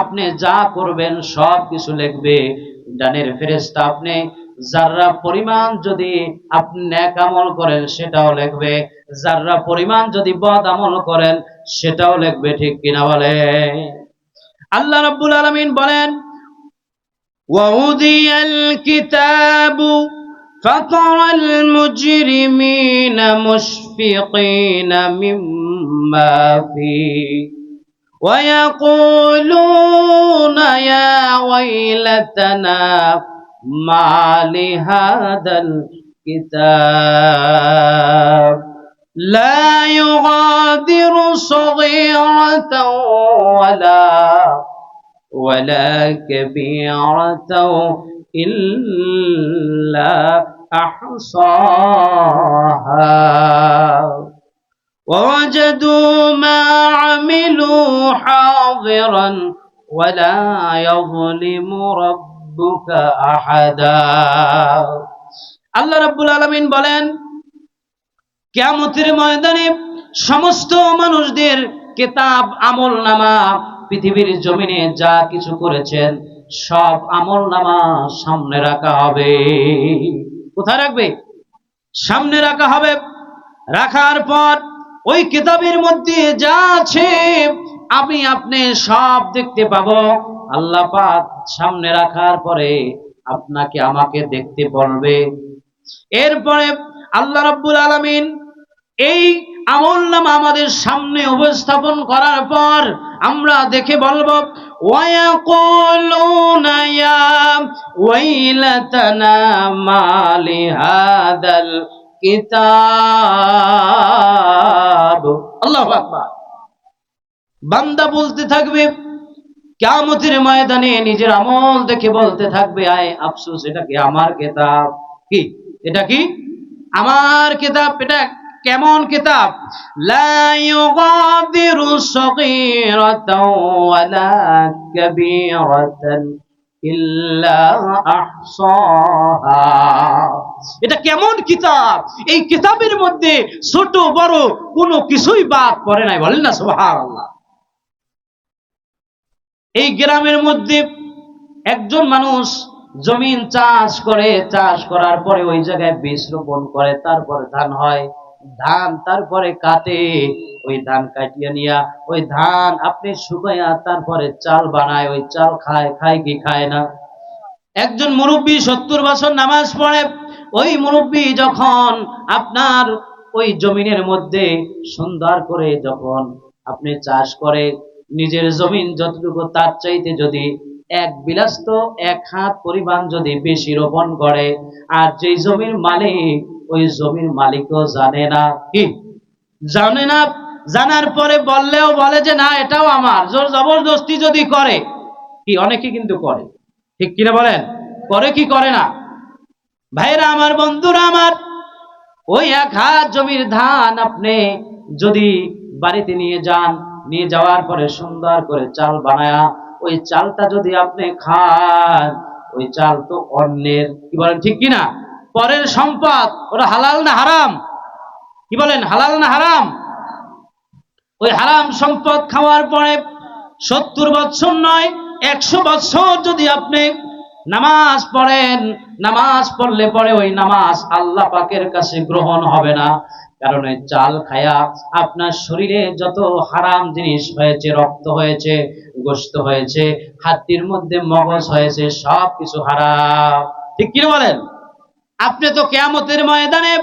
আপনি যা করবেন সব কিছু লিখবে। ডানের ফেরেশতা আপনি যাররা পরিমাণ যদি আপনি নেক আমল করেন সেটাও লিখবে, যাররা পরিমাণ যদি বদ আমল করেন সেটাও লিখবে, ঠিক কিনা বলে? আল্লাহ রাব্বুল আলামিন বলেন, ওয়াউদিয়াল কিতাবু ফাতারাল মুজরিমিনা মুশফিকিনা মিম্মা ফীহি ويقولون يا ويلتنا ما لهذا الكتاب لا يغادر صغيرة ولا كبيرة إلا أحصاها ووجدوا ما عملوا حاضرا ولا يظلم ربك রাব্বুকা আহাদা। আল্লাহ রাব্বুল আলামিন বলেন, কিয়ামতের ময়দানে সমস্ত মানুষদের কিতাব আমলনামা, পৃথিবীর জমিনে যা কিছু করেছেন সব আমলনামা সামনে রাখা হবে। কোথায় রাখবে? সামনে রাখা হবে। রাখার পর ওই কিতাবের মধ্যে যা আছে আমি আপনি সব দেখতে পাবো। আল্লাহ পাক সামনে রাখার পরে আপনাকে আমাকে দেখতে বলবে। এরপরে আল্লাহ রাব্বুল আলামিন এই আমলনামা আমাদের সামনে উপস্থাপন করার পর আমরা দেখে বলবো, ওয়ায়াকুলুনা ইয়া ওয়াইলাতানা মা লিহাদাল কিতাব। আল্লাহু আকবার। বান্দা বলতে থাকবে কিয়ামতের ময়দানে নিজের আমল দেখে বলতে থাকবে, আয় আফসোস, এটা কি আমার কিতাব? কি এটা? কি আমার কিতাব? এটা কেমন কিতাব? লা ইউগাদিরু সগীরাতাও ওয়ালা কাবীরাতান ইল্লা আহসাহা। এটা কেমন কিতাব? এই কিতাবের মধ্যে ছোট বড় কোনো কিছুই বাদ পড়ে নাই। বলেন না সুবহানাল্লাহ। এই গ্রামের মধ্যে একজন মানুষ জমিন চাষ করে, চাষ করার পরে ওই জায়গায় বীজ রোপণ করে, তারপরে ধান হয়, ধান তারপরে কাটে, ওই ধান কাটিয়ে নিয়া ওই ধান আপনি শুকাইয়া তারপরে চাল বানায়, ওই চাল খায়। খায় কি খায় না? একজন মুরব্বী 70 বছর নামাজ পড়ে, ওই মুরব্বী যখন আপনার ওই জমিনের মধ্যে সুন্দর করে যখন আপনি চাষ করে, নিজের জমিন যতটুকু তার চাইতে যদি এক বিলাস্ত 1 হাত পরিমাণ যদি বেশি রোপণ করে, আর যে জমির মালিক ওই জমির মালিকও জানে না। কি জানে না? জানার পরে বললেও বলে যে না এটাও আমার। জোর জবরদস্তি যদি করে, কি অনেকে কিন্তু করে, ঠিক কিনা বলেন? করে কি করে না? ভাইরা আমার, বন্ধুরা আমার, ওই 1 হাত জমির ধান আপনি যদি বাড়িতে নিয়ে যান, নিয়ে যাওয়ার পরে সুন্দর করে চাল বানায়া ওই চালটা যদি আপনি খান, ওই চাল তো অন্যের। কি বলেন? ঠিক কিনা? পরের সম্পদ। ওটা হালাল না হারাম? কি বলেন? হালাল না হারাম? ওই হারাম সম্পদ খাওয়ার পরে 70 বছর নয় 100 বছর যদি আপনি নামাজ পড়েন, নামাজ পড়লে পরে ওই নামাজ আল্লাহ পাকের কাছে গ্রহণ হবে না। কারণ ওই চাল খায়া আপনার শরীরে যত হারাম জিনিস হয়েছে, রক্ত হয়েছে, গোশত হয়েছে, হাড্ডির মধ্যে মগজ হয়েছে, সব কিছু হারাম। ঠিক কি বলেন? আপনি তো কিয়ামতের ময়দানে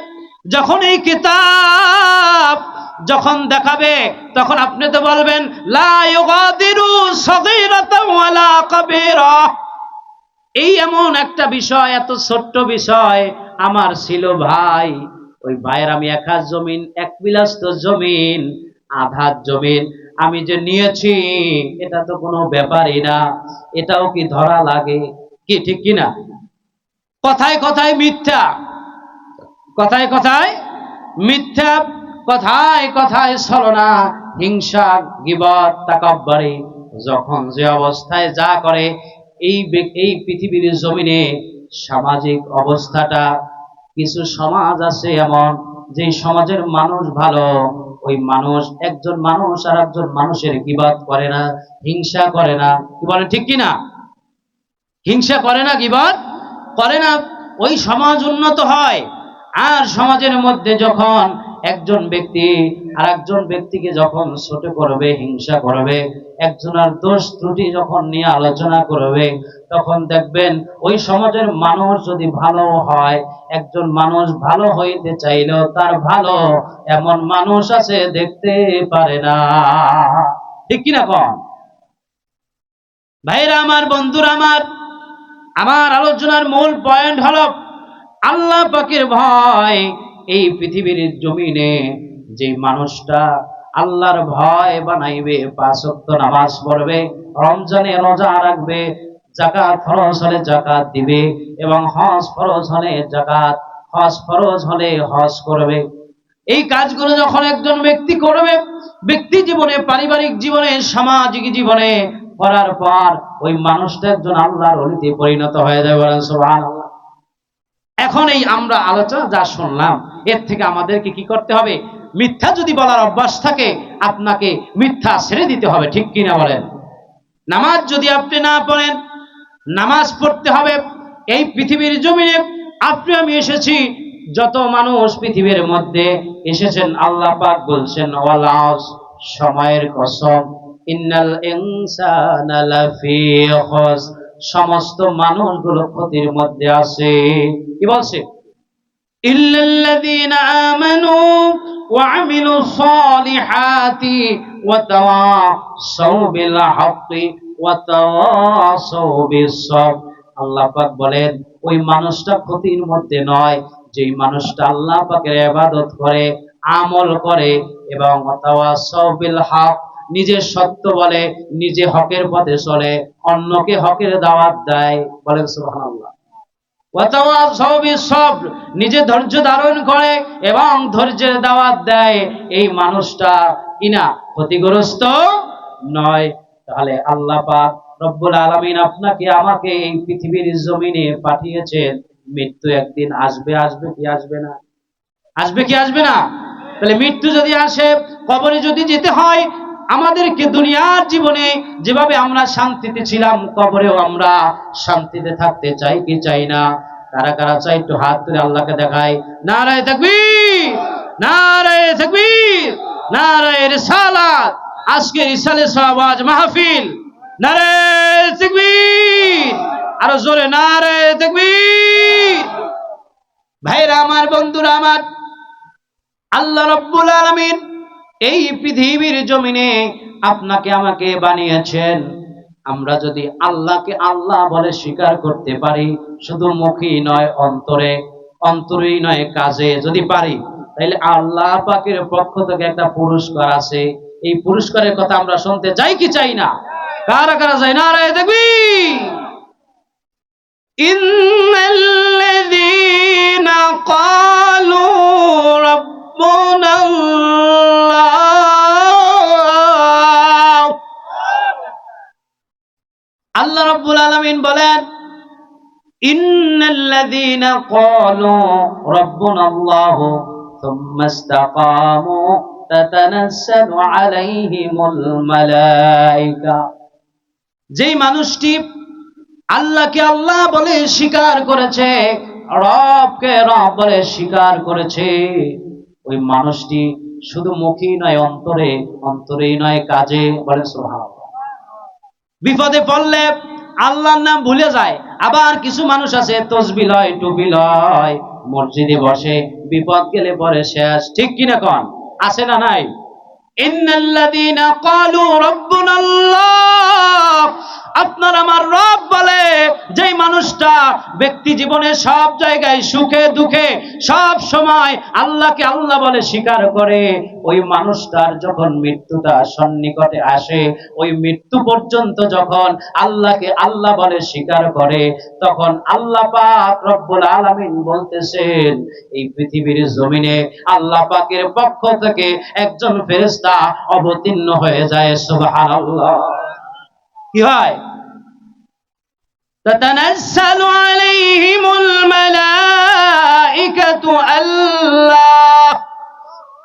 যখন এই কিতাব যখন দেখাবে, তখন আপনি তো বলবেন, লা ইউগাদিরু সগীরাতাও ওয়ালা কাবীরা। এই এমন একটা বিষয়, এত ছোট্ট বিষয় আমার ছিল ভাই। ওই ভাইয়ের আমি 1 হাত জমিন, 1 বিলাস্ত জমিন, আধার জমিন আমি যে নিয়েছি, এটা তো কোনো ব্যাপারই না। এটাও কি ধরা লাগে? কি ঠিক কিনা? কথায় কথায় মিথ্যা, কথায় কথায় মিথ্যা, কথায় কথায় ছলনা, হিংসা, গীবত, তাকাব্বুরি, যখন যে অবস্থায় যা করে, এই পৃথিবীর জমিনে সামাজিক অবস্থাটা, কিছু সমাজ আছে এমন যে সমাজের মানুষ ভালো, ওই মানুষ একজন মানুষ আর একজন মানুষের গীবত করে না, হিংসা করে না। কি বলেন? ঠিক কিনা? হিংসা করে না, গীবত করে না, ওই সমাজ উন্নত হয়। আর সমাজের মধ্যে যখন একজন ব্যক্তি আর একজন ব্যক্তিকে যখন ছোট করবে, হিংসা করবে, একজনের দোষ ত্রুটি যখন নিয়ে আলোচনা করবে, তখন দেখবেন ওই সমাজের মানুষ যদি ভালো হয়, একজন মানুষ ভালো হইতে চাইলেও তার ভালো এমন মানুষ আছে দেখতে পারে না। ঠিক কিনা কোন? ভাইরা আমার, বন্ধুরা আমার, আমার আলোচনার মূল পয়েন্ট হলো আল্লাহ পাকের ভয়। এই পৃথিবীর জমিনে যে মানুষটা আল্লাহর ভয় বানাইবে, 5 ওয়াক্ত নামাজ পড়বে, রমজানে রোজা রাখবে, যাকাত ফরজ হলে যাকাত দিবে, এবং হজ ফরজ হলে যাকাত, হজ ফরজ হলে হজ করবে। এই কাজগুলো যখন একজন ব্যক্তি করবে, ব্যক্তি জীবনে, পারিবারিক জীবনে, সামাজিক জীবনে, করার পর ওই মানুষটা একজন আল্লাহর ওলিতে পরিণত হয়ে যায়। বলেন সুবহানাল্লাহ। এখন এই আমরা আলোচনা যা শুনলাম, এর থেকে আমাদেরকে কি করতে হবে? মিথ্যা যদি বলার অভ্যাস থাকে, আপনাকে মিথ্যা ছেড়ে দিতে হবে, ঠিক কিনা বলেন? নামাজ যদি আপনি না পড়েন, নামাজ পড়তে হবে। এই পৃথিবীর জমিনে আপনি আমি এসেছি, যত মানুষ পৃথিবীর মধ্যে এসেছেন, আল্লাহ পাক বলছেন ওয়াল আসর, সময়ের কসম, ইন্নাল ইনসানা লাফি খুসর, সমস্ত মানুষগুলো ক্ষতির মধ্যে আছে। কি বলছে? ইল্লাল্লাযীনা আমানু ওয়া আমিলুস সালিহাতি ওয়া তাওয়াসাউ বিল হাক্কি ওয়া তাওয়াসাউ বিস সাবর। আল্লাহ পাক বলেন ওই মানুষটা ক্ষতির মধ্যে নয়, যেই মানুষটা আল্লাহ পাকের ইবাদত করে, আমল করে এবং তাওয়াসাউ বিল হক, নিজে সত্য বলে, নিজে হকের পথে চলে, অন্যকে হকের দাওয়াত দেয়। বলেন সুবহানাল্লাহ। ওয়া তাওয়াসাউ বিস সাবর, নিজে ধৈর্য ধারণ করে এবং ধৈর্যের দাওয়াত দেয়, এই মানুষটা কিনা ক্ষতিগ্রস্ত নয়। তাহলে আল্লাহ পাক রব্বুল আলামিন আপনাকে আমাকে এই পৃথিবীর জমিনে পাঠিয়েছেন। মৃত্যু একদিন আসবে, আসবে কি আসবে না? আসবে কি আসবে না? তাহলে মৃত্যু যদি আসে, কবরে যদি যেতে হয়, আমাদেরকে দুনিয়ার জীবনে যেভাবে আমরা শান্তিতে ছিলাম, কবরেও আমরা শান্তিতে থাকতে চাই কি চাই না? কারা কারা চাই একটু হাত তুলে আল্লাহকে দেখায়। নারায়ে তাকবীর, নারায়ে তাকবীর, নারায়ে রিসালাত। আজকে রিসালাত আওয়াজ মাহফিল, নারায়ে তাকবীর, আরো জোরে নারায়ে তাকবীর। ভাইরা আমার, বন্ধুরা আমার, আল্লাহ রাব্বুল আলামিন এই পৃথিবীর জমিনে আপনাকে আমাকে বানিয়েছেন। আমরা যদি আল্লাহকে আল্লাহ বলে স্বীকার করতে পারি, শুধু মুখে নয়, অন্তরে, অন্তরেই নয়, কাজে যদি পারি, তাহলে আল্লাহ পাকের পক্ষ থেকে একটা পুরস্কার আছে। এই পুরস্কারের কথা আমরা শুনতে চাই কি চাই না? কারা কারা চাই? নারায়ে তাকবীর। ইন্নাল্লাযীনা ক্বালু রাব্বুনাল্লাহ, আল্লাহ রাব্বুল আলামিন বলেন ইন্নাল্লাযীনা ক্বালু রাব্বুনাল্লাহ সুম্মা ইসতাকামু তাতানাজ্জালু আলাইহিমুল মালায়েকা। যেই মানুষটি আল্লাহকে আল্লাহ বলে স্বীকার করেছে, রবকে রব বলে স্বীকার করেছে, ওই মানুষটি শুধু মুখেই নয়, অন্তরে, অন্তরেই নয়, কাজে। বলে সুবহানাল্লাহ। বিপদে পড়লে আল্লাহর নাম ভুলে যায়। আবার কিছু মানুষ আছে তসবিহ লয়, টুপি লয়, মসজিদে বসে, বিপদ গেলে পরে শেষ। ঠিক কিনা কোন? আছে না নাই? ইন্নাল্লাযীনা ক্বালু রাব্বুনাল্লাহ, আপনার আমার রব বলে যেই মানুষটা ব্যক্তি জীবনে সব জায়গায় সুখে দুঃখে সব সময় আল্লাহকে আল্লাহ বলে স্বীকার করে, ওই মানুষটার যখন মৃত্যুটা সন্নিকটে আসে, ওই মৃত্যু পর্যন্ত যখন আল্লাহকে আল্লাহ বলে স্বীকার করে, তখন আল্লাহ পাক রব্বুল আলামিন বলতেছেন এই পৃথিবীর জমিনে আল্লাহ পাকের পক্ষ থেকে একজন ফেরেশতা অবতীর্ণ হয়ে যায়। সুবহানাল্লাহ। কি হয়? তাতানাজ্জালু আলাইহিমুল মালায়েকাতু আল্লা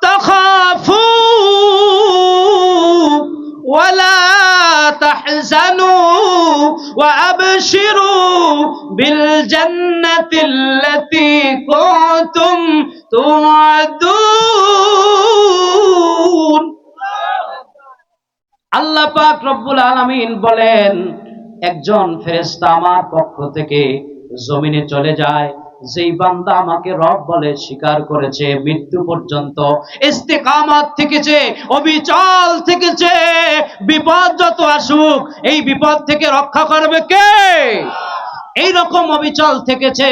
তাখাফু ওয়া লা তাহজানু ওয়া আবশিরু বিল জান্নাতিল্লাতী কুনতুম তুআদুন। আল্লাহ পাক রব্বুল আলামিন বলেন একজন ফেরেশতা আমার পক্ষ থেকে জমিনে চলে যায়, যেই বান্দা আমাকে রব বলে স্বীকার করেছে, মৃত্যু পর্যন্ত ইস্তেকামত থেকেছে, অবিচল থেকেছে, বিপদ যত আসুক এই বিপদ থেকে রক্ষা করবে কে? এই রকম অবিচল থেকেছে,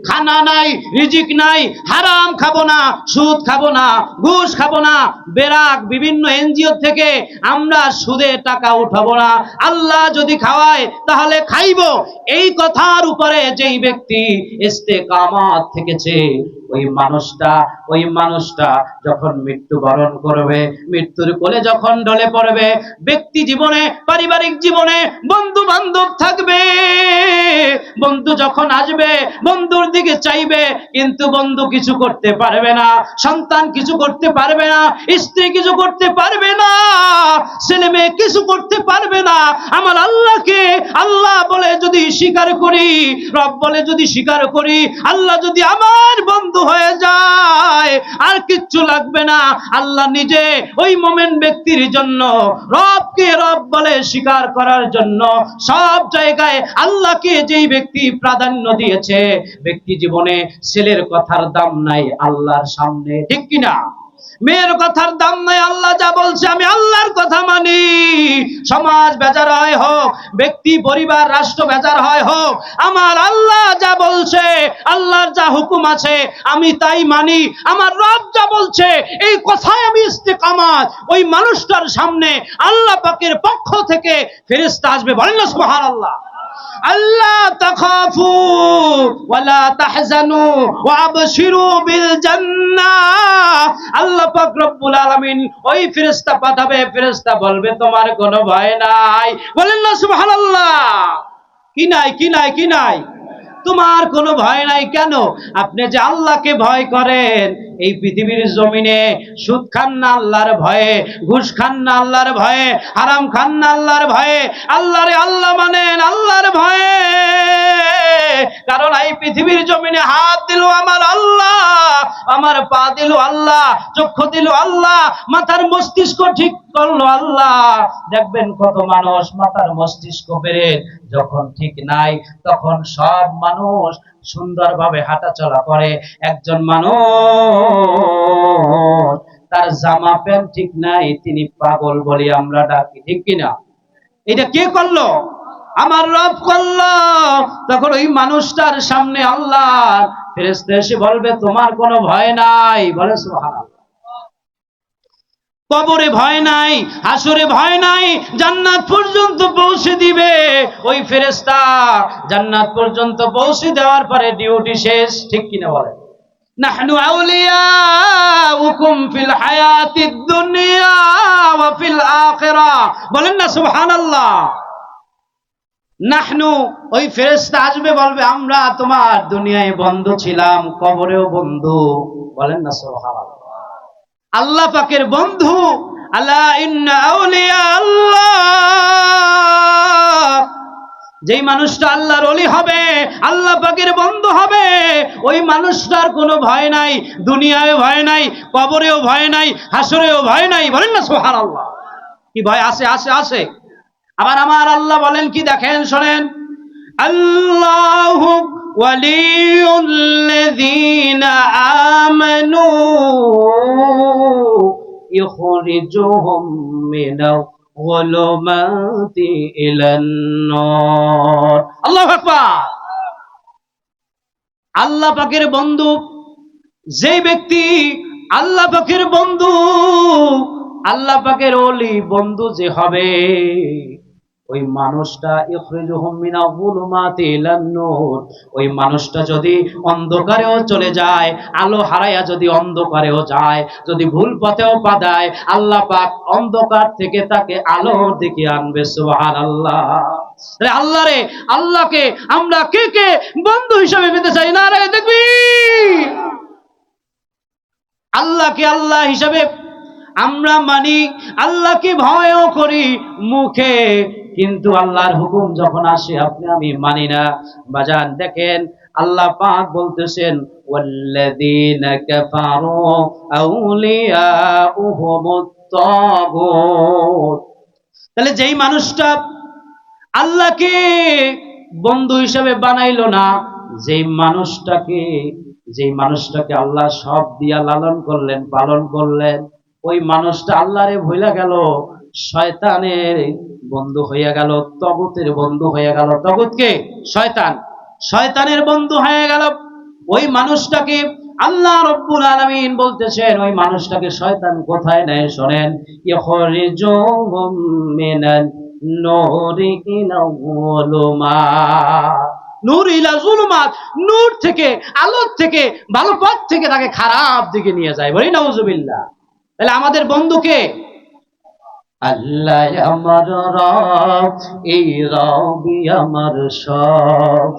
খানা নাই, রিজিক নাই, হারাম খাবো না, সুদ খাবো না, ঘুষ খাবো না, বেরাক বিভিন্ন এনজিও থেকে আমরা সুদে টাকা উঠাবো না, আল্লাহ যদি খাওয়ায় তাহলে খাইবো, এই কথার উপরে যেই ব্যক্তি ইস্তেকামত থেকেছে, ওই মানুষটা যখন মৃত্যুবরণ করবে, মৃত্যুর কোলে যখন ঢলে পড়বে, ব্যক্তি জীবনে, পারিবারিক জীবনে বন্ধু বান্ধব থাকবে, বন্ধু যখন আসবে বন্ধুর দিকে চাইবে, কিন্তু বন্ধু কিছু করতে পারবে না, সন্তান কিছু করতে পারবে না, স্ত্রী কিছু করতে পারবে না, ছেলে মেয়ে কিছু করতে পারবে না। আমার আল্লাহকে আল্লাহ বলে যদি স্বীকার করি, রব বলে যদি স্বীকার করি, আল্লাহ যদি আমার বন্ধু হয়ে যায়, আর কিচ্ছু লাগবে না। আল্লাহ নিজে ওই মোমেন ব্যক্তির জন্য, রবকে রব বলে স্বীকার করার জন্য সব জায়গায় আল্লাহকে যেই ব্যক্তি প্রাধান্য দিয়েছে, ব্যক্তি জীবনে ছেলের কথার দাম নাই আল্লাহর সামনে, ঠিক কিনা? মেয়ের কথার দাম নাই, আল্লাহ যা বলছে আমি আল্লাহর কথা মানি। সমাজ বেজার হয় হোক, ব্যক্তি পরিবার রাষ্ট্র বেজার হয় হোক, আমার আল্লাহ যা বলছে, আল্লাহর যা হুকুম আছে আমি তাই মানি। আমার রব যা বলছে এই কথায় আমি ইস্তেকামাত। ওই মানুষটার সামনে আল্লাহ পাকের পক্ষ থেকে ফেরেশতা আসবে, বলেন না সুবহানাল্লাহ। আল্লাহ তাখাফু ওয়ালা তাহজানু ওয়া আবশিরু বিল জান্নাহ। আল্লাহ পাক রব্বুল আলামিন ওই ফেরেশতা পাঠাবে, ফেরেশতা বলবে তোমার কোনো ভয় নাই, বলেন না সুবহানাল্লাহ। কি নাই, কি নাই, কি নাই? তোমার কোনো ভয় নাই। কেন? আপনি যে আল্লাহকে ভয় করেন, এই পৃথিবীর জমিনে সুদ খান না আল্লাহর ভয়ে, ঘুষ খান না আল্লাহর ভয়ে, হারাম খান না আল্লাহর ভয়ে, আল্লাহরে আল্লাহ মানেন আল্লাহর ভয়ে। কারণ এই পৃথিবীর জমিনে হাত দিল আমার আল্লাহ, আমার পা দিল আল্লাহ, চক্ষু দিল আল্লাহ, মাথার মস্তিষ্ক ঠিক করলো আল্লাহ। দেখবেন কত মানুষ মাথার মস্তিষ্ক বেড়ে যখন ঠিক নাই, তখন সব মানুষ সুন্দরভাবে হাঁটাচলা করে। একজন মানুষ তার জামা প্যান্ট ঠিক নাই, তিনি পাগল বলি আমরা ডাকি, ঠিক কিনা? এটা কে করলো? আমার রব করলো। তখন ওই মানুষটার সামনে আল্লাহ ফেরেশতা এসে বলবে তোমার কোনো ভয় নাই, বলে সুবহানাল্লাহ। কবরে ভয় নাই, হাসরে ভয় নাই, জান্নাত পর্যন্ত পৌঁছে দিবে ওই ফেরেশতা। জান্নাত পর্যন্ত পৌঁছে দেওয়ার পরে ডিউটি শেষ, ঠিক কিনা বলে? নাহনু আউলিয়াউকুম ফিল হায়াতিদ দুনিয়া ওয়া ফিল আখিরাহ, বলেন না সুবহানাল্লাহ। নাহনু, ওই ফেরেশতা আসবে বলবে আমরা তোমার দুনিয়ায় বন্ধু ছিলাম, কবরেও বন্ধু, বলেন না সুবহানাল্লাহ। আল্লাহ পাকের বন্ধু, আলা ইন্না আউলিয়া আল্লাহ, যেই মানুষটা আল্লাহর ওলি হবে, আল্লাহ পাকের বন্ধু হবে, ওই মানুষটার কোনো ভয় নাই, দুনিয়ায় ভয় নাই, কবরেও ভয় নাই, হাসরেও ভয় নাই, বলেন না সুবহানাল্লাহ। কি ভয় আছে? আছে, আছে। আবার আমার আল্লাহ বলেন কি, দেখেন শোনেন, আল্লাহু ওয়ালিউল্লাযীনা আমানু ইখরিজুহুম মিনাল যুলুমাতি ইলান নূর। আল্লাহু আকবার। আল্লাহ পাকের বন্ধু, যেই ব্যক্তি আল্লাহ পাকের বন্ধু, আল্লাহ পাকের ওলি বন্ধু যে হবে, ওই মানুষটা ইখরিজুহুম মিনাল যুলুমাতি ইলান নূর, ওই মানুষটা যদি অন্ধকারেও চলে যায়, আলো হারায়া যদি অন্ধকারেও যায়, যদি ভুল পথেও পা দেয়, আল্লাহ পাক অন্ধকার থেকে তাকে আলোর দিকে আনবে, সুবহানাল্লাহ। আল্লাহ রে, আল্লাহকে আমরা কে কে বন্ধু হিসেবে পেতে চাই? না রে তাকবীর। আল্লাহকে আল্লাহ হিসেবে আমরা মানি, আল্লাহকে ভয়ও করি মুখে, কিন্তু আল্লাহর হুকুম যখন আসে আপনি আমি মানি না। বাজান দেখেন আল্লাহ পাক বলতেছেন ওয়াল্লাযীনা কাফারু আউলিয়াউহুমুত তাগুত। তাহলে যেই মানুষটা আল্লাহকে বন্ধু হিসেবে বানাইলো না, যেই মানুষটাকে আল্লাহ সব দিয়া লালন করলেন, পালন করলেন, ওই মানুষটা আল্লাহরে ভুলে গেল, শয়তানের বন্ধু হয়ে গেল, তাগুতের বন্ধু হয়ে গেল। তাগুতকে? শয়তান। শয়তানের বন্ধু হয়ে গেল। ওই মানুষটাকে আল্লাহ রব্বুল আলামিন বলতেছেন, ওই মানুষটাকে শয়তান কোথায় নেয় শোনেন, ইখরিজুহুম মিনান নূরি ইলা যুলুমাত। নূর ইলা যুলুমাত, নূর থেকে, আলোর থেকে, ভালো পথ থেকে তাকে খারাপ দিকে নিয়ে যায়। বলি নাউজুবিল্লাহ। তাহলে আমাদের বন্ধুকে আল্লাহ আমার রব, এই রবি আমার সব।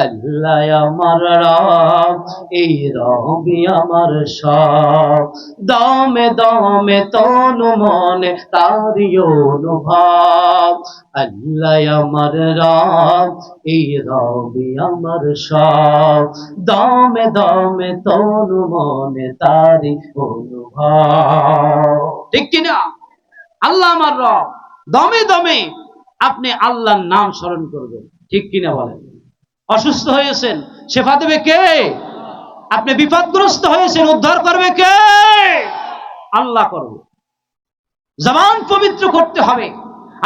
আল্লাহ আমার রব, এই রবি আমার সব। দমে দমে তনু মনে তারি অনুভব। আল্লাহ আমার রব, এই রবি আমার সব। দমে দমে তনু মনে তারি অনুভব। ঠিক কিনা? আল্লাহ আমার রব। দমে দমে আপনি আল্লাহর নাম স্মরণ করবেন। ঠিক কিনা বলেন? অসুস্থ হয়েছেন, শেফা দেবে কে? আপনি বিপদগ্রস্ত হয়েছেন, উদ্ধার করবে কে? আল্লাহ করবে। জবান পবিত্র করতে হবে,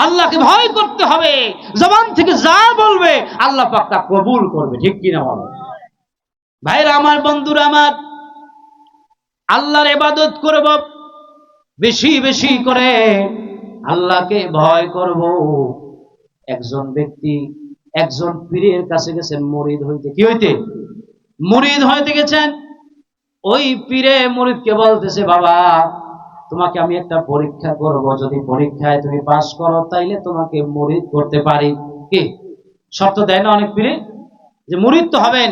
আল্লাহকে ভয় করতে হবে। জবান থেকে যা বলবে আল্লাহ পাক তা কবুল করবে। ঠিক কিনা বলেন? ভাইরা আমার, বন্ধুরা আমার, আল্লাহর ইবাদত করব, বেশি বেশি করে আল্লাহকে ভয় করব। একজন ব্যক্তি একজন পীরের কাছে গেছেন মুরিদ হইতে। কি হইতে? মুরিদ হইতে গেছেন। ওই পীরে মুরিদকে বলতেছে, বাবা তোমাকে আমি একটা পরীক্ষা করব, যদি পরীক্ষায় তুমি পাস করো তাইলে তোমাকে মুরিদ করতে পারি। কি শর্ত দেয় না অনেক পীরে, যে মুরিদ তো হবেন,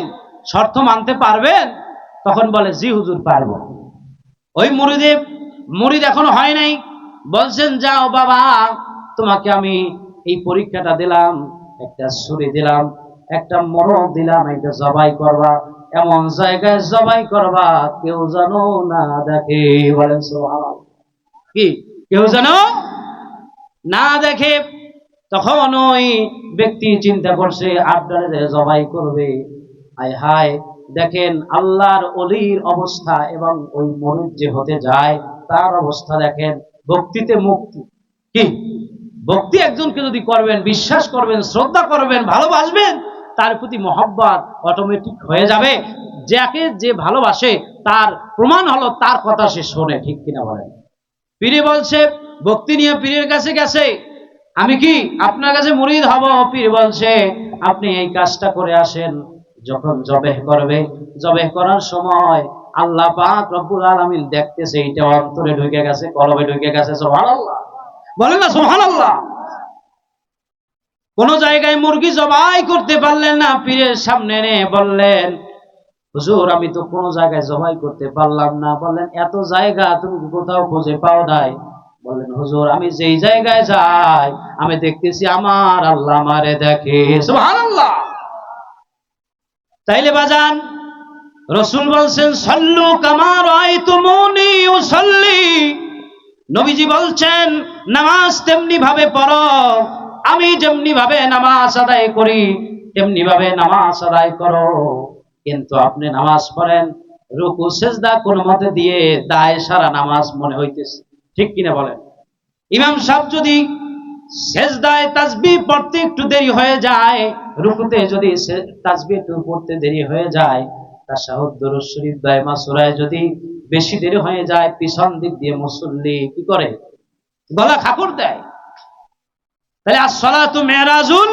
শর্ত মানতে পারবেন? তখন বলে জি হুজুর পারবো। ওই মুরিদ এখনো হয় নাই, বলছেন যাও বাবা তোমাকে আমি এই পরীক্ষাটা দিলাম, একটা ছুরি দিলাম, একটা মরণ দিলাম, একটা জবাই করবা, এমন জায়গায় জবাই করবা কেউ যেন না দেখে। বলেন সুবহানাল্লাহ। কি কেউ যেন না দেখে। তখন ওই ব্যক্তি চিন্তা করছে আপনারে জবাই করবে। হায় হায়, দেখেন আল্লাহর ওলির অবস্থা এবং ওই মুরিদ যে হতে যায় তার অবস্থা দেখেন। ভক্তিতে মুক্তি। কি ভক্তি একজনকে যদি করবেন, বিশ্বাস করবেন, শ্রদ্ধা করবেন, ভালোবাসবেন, তার প্রতি মহব্বত অটোমেটিক হয়ে যাবে। যাকে যে ভালোবাসে তার প্রমাণ হলো তার কথা সে শোনে। ঠিক কিনা বলেন? পীরে বলছে, ভক্তি নিয়ে পীরের কাছে গেছে, আমি কি আপনার কাছে মুরিদ হব? পীর বলছে আপনি এই কাজটা করে আসেন। যখন জবেহ করবে, জবেহ করার সময় আল্লাহ পাক রব্বুল আলামিন দেখতেছে এটা অন্তরে ঢুকে গেছে, কলবে ঢুকে গেছে। সুবহানাল্লাহ বলেন না? সুবহানাল্লাহ। কোন জায়গায় মুরগি জবাই করতে পারলেন না, পীরের সামনে এনে বললেন হুজুর আমি তো কোনো জায়গায় জবাই করতে পারলাম না। বললেন এত জায়গা তুমি কোথাও খুঁজে পাও নাই? বললেন হুজুর আমি যেই জায়গায় যাই আমি দেখতেছি আমার আল্লাহ আমারে দেখে। সুবহানাল্লাহ। তাইলে বাজান, রাসূল বলছেন সাল্লু কামা রাআইতুমুনি উসাল্লি। নবীজি বলছেন নামাজ তেমনি ভাবে পড়ো, আমি যেমনি ভাবে নামাজ আদায় করি তেমনি ভাবে নামাজ আদায় করো। কিন্তু আপনি নামাজ পড়েন, রুকু সেজদা কোন মতে দিয়ে দায় সারা নামাজ মনে হইতেছে। ঠিক কিনা বলেন? ইমাম সাহেব যদি সেজদায় তাসবিহ পড়তে একটু দেরি হয়ে যায়, রুকুতে যদি তাসবিহ একটু পড়তে দেরি হয়ে যায়, তাশাহুদ দুরূদ শরীফ দায়মা সূরায় যদি বেশি দেরি হয়ে যায়, পিছন দিক দিয়ে মুসল্লি কি করে? গলা খাকুর দেয়। তাহলে as-সালাতু মিরাজুল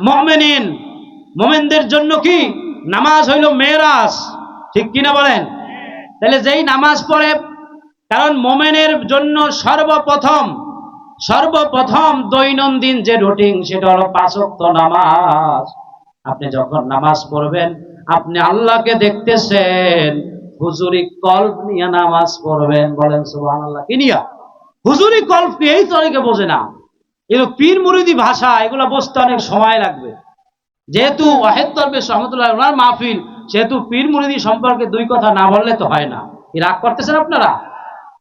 মুমিনিন, মুমিনদের জন্য কি নামাজ হইল মেরাজ। ঠিক কিনা বলেন? তাহলে যেই নামাজ পড়ে, কারণ মুমিনের জন্য সর্বপ্রথম দৈনন্দিন যে রুটিন সেটা হলো 5 ওয়াক্ত নামাজ। আপনি যখন নামাজ পড়বেন আপনি আল্লাহকে দেখতেছেন, হুজুরি কল্প নিয়ে নামাজ পড়বেন। বলেন সুবহানাল্লাহ। কি নিয়া? হুজুরি কল্প নিয়ে। এই তো অনেকে বোঝে না, এগুলো পীর মুরিদি ভাষা, এগুলো বুঝতে অনেক সময় লাগবে। যেহেতু ওয়াহিদ দরবেশ রহমাতুল্লাহ ওনার মাহফিল, সেহেতু পীর মুরিদি সম্পর্কে দুই কথা না বললে তো হয় না। রাগ করতেছেন আপনারা?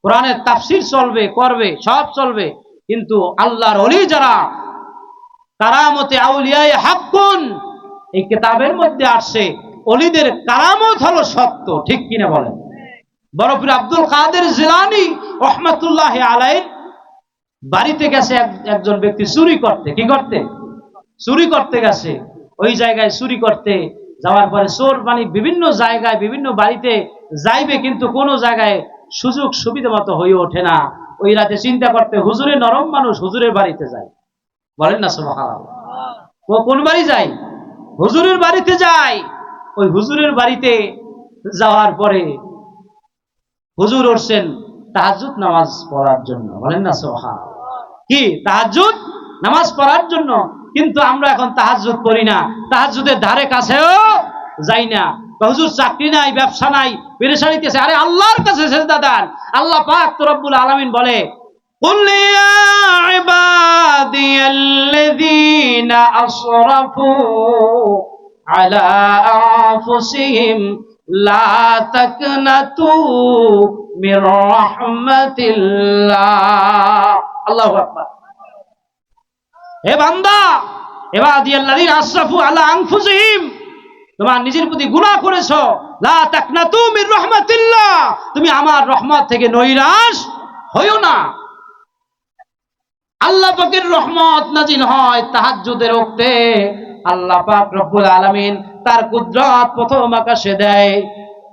কোরআনের তাফসীর চলবে, করবে, সব চলবে, কিন্তু আল্লাহর ওলি যারা কারামতে আউলিয়ায়ে হাক্কুন এই কিতাবের মধ্যে আসছে, ওলিদের কারামত হলো সত্য। ঠিক কিনা বলেন? বড় পীর আব্দুল কাদের জিলানী রাহমাতুল্লাহি আলাইহি বাড়িতে গেছে একজন ব্যক্তি চুরি করতে। কি করতে? চুরি করতে গেছে। ওই জায়গায় চুরি করতে যাওয়ার পরে চোর মানে বিভিন্ন জায়গায় বিভিন্ন বাড়িতে যাইবে, কিন্তু কোনো জায়গায় সুযোগ সুবিধা মতো হয়ে ওঠে না। ওই রাতে চিন্তা করতে হুজুরের নরম মানুষ হুজুরের বাড়িতে যায়। বলেন না সুবহানাল্লাহ। ও কোন বাড়ি যায়? হুজুরের বাড়িতে যায়। ওই হুজুরের বাড়িতে যাওয়ার পরে হুজুর উঠছেন তাহাজ্জুদ নামাজ পড়ার জন্য, বলেন না সুবহানাল্লাহ। কি তাহাজ্জুদ নামাজ পড়ার জন্য, কিন্তু আমরা এখন তাহাজ্জুদ পড়ি না, তাহাজ্জুদের ধারে কাছেও যাই না। হুজুর চাকরি নাই, ব্যবসা নাই, পেরেশানিতেছে। আরে আল্লাহর কাছে সেজদা দেন। আল্লাহ পাক তো রব্বুল আলামিন বলে, কুল ইয়া ইবাদিয়াল্লাযীনা আসরাফু আলা আনফুসিহিম লা তাকনাতু মির রাহমাতিল্লাহ। আল্লাহু আকবার। হে বান্দা, ইবাদিয়াল্লাযীনা আসরাফু আলা আনফুসিহিম, তোমার নিজের প্রতি গুনাহ করেছো, লা তাকনাতু মির রাহমাতিল্লাহ, তুমি আমার রহমত থেকে নৈরাশ হইও না। আল্লাহ পাকের রহমত নাজিল হয় তাহাজ্জুদের ওক্তে। আল্লাহ পাক রব্বুল আলামিন তার কুদরত প্রথম আকাশে দেয়।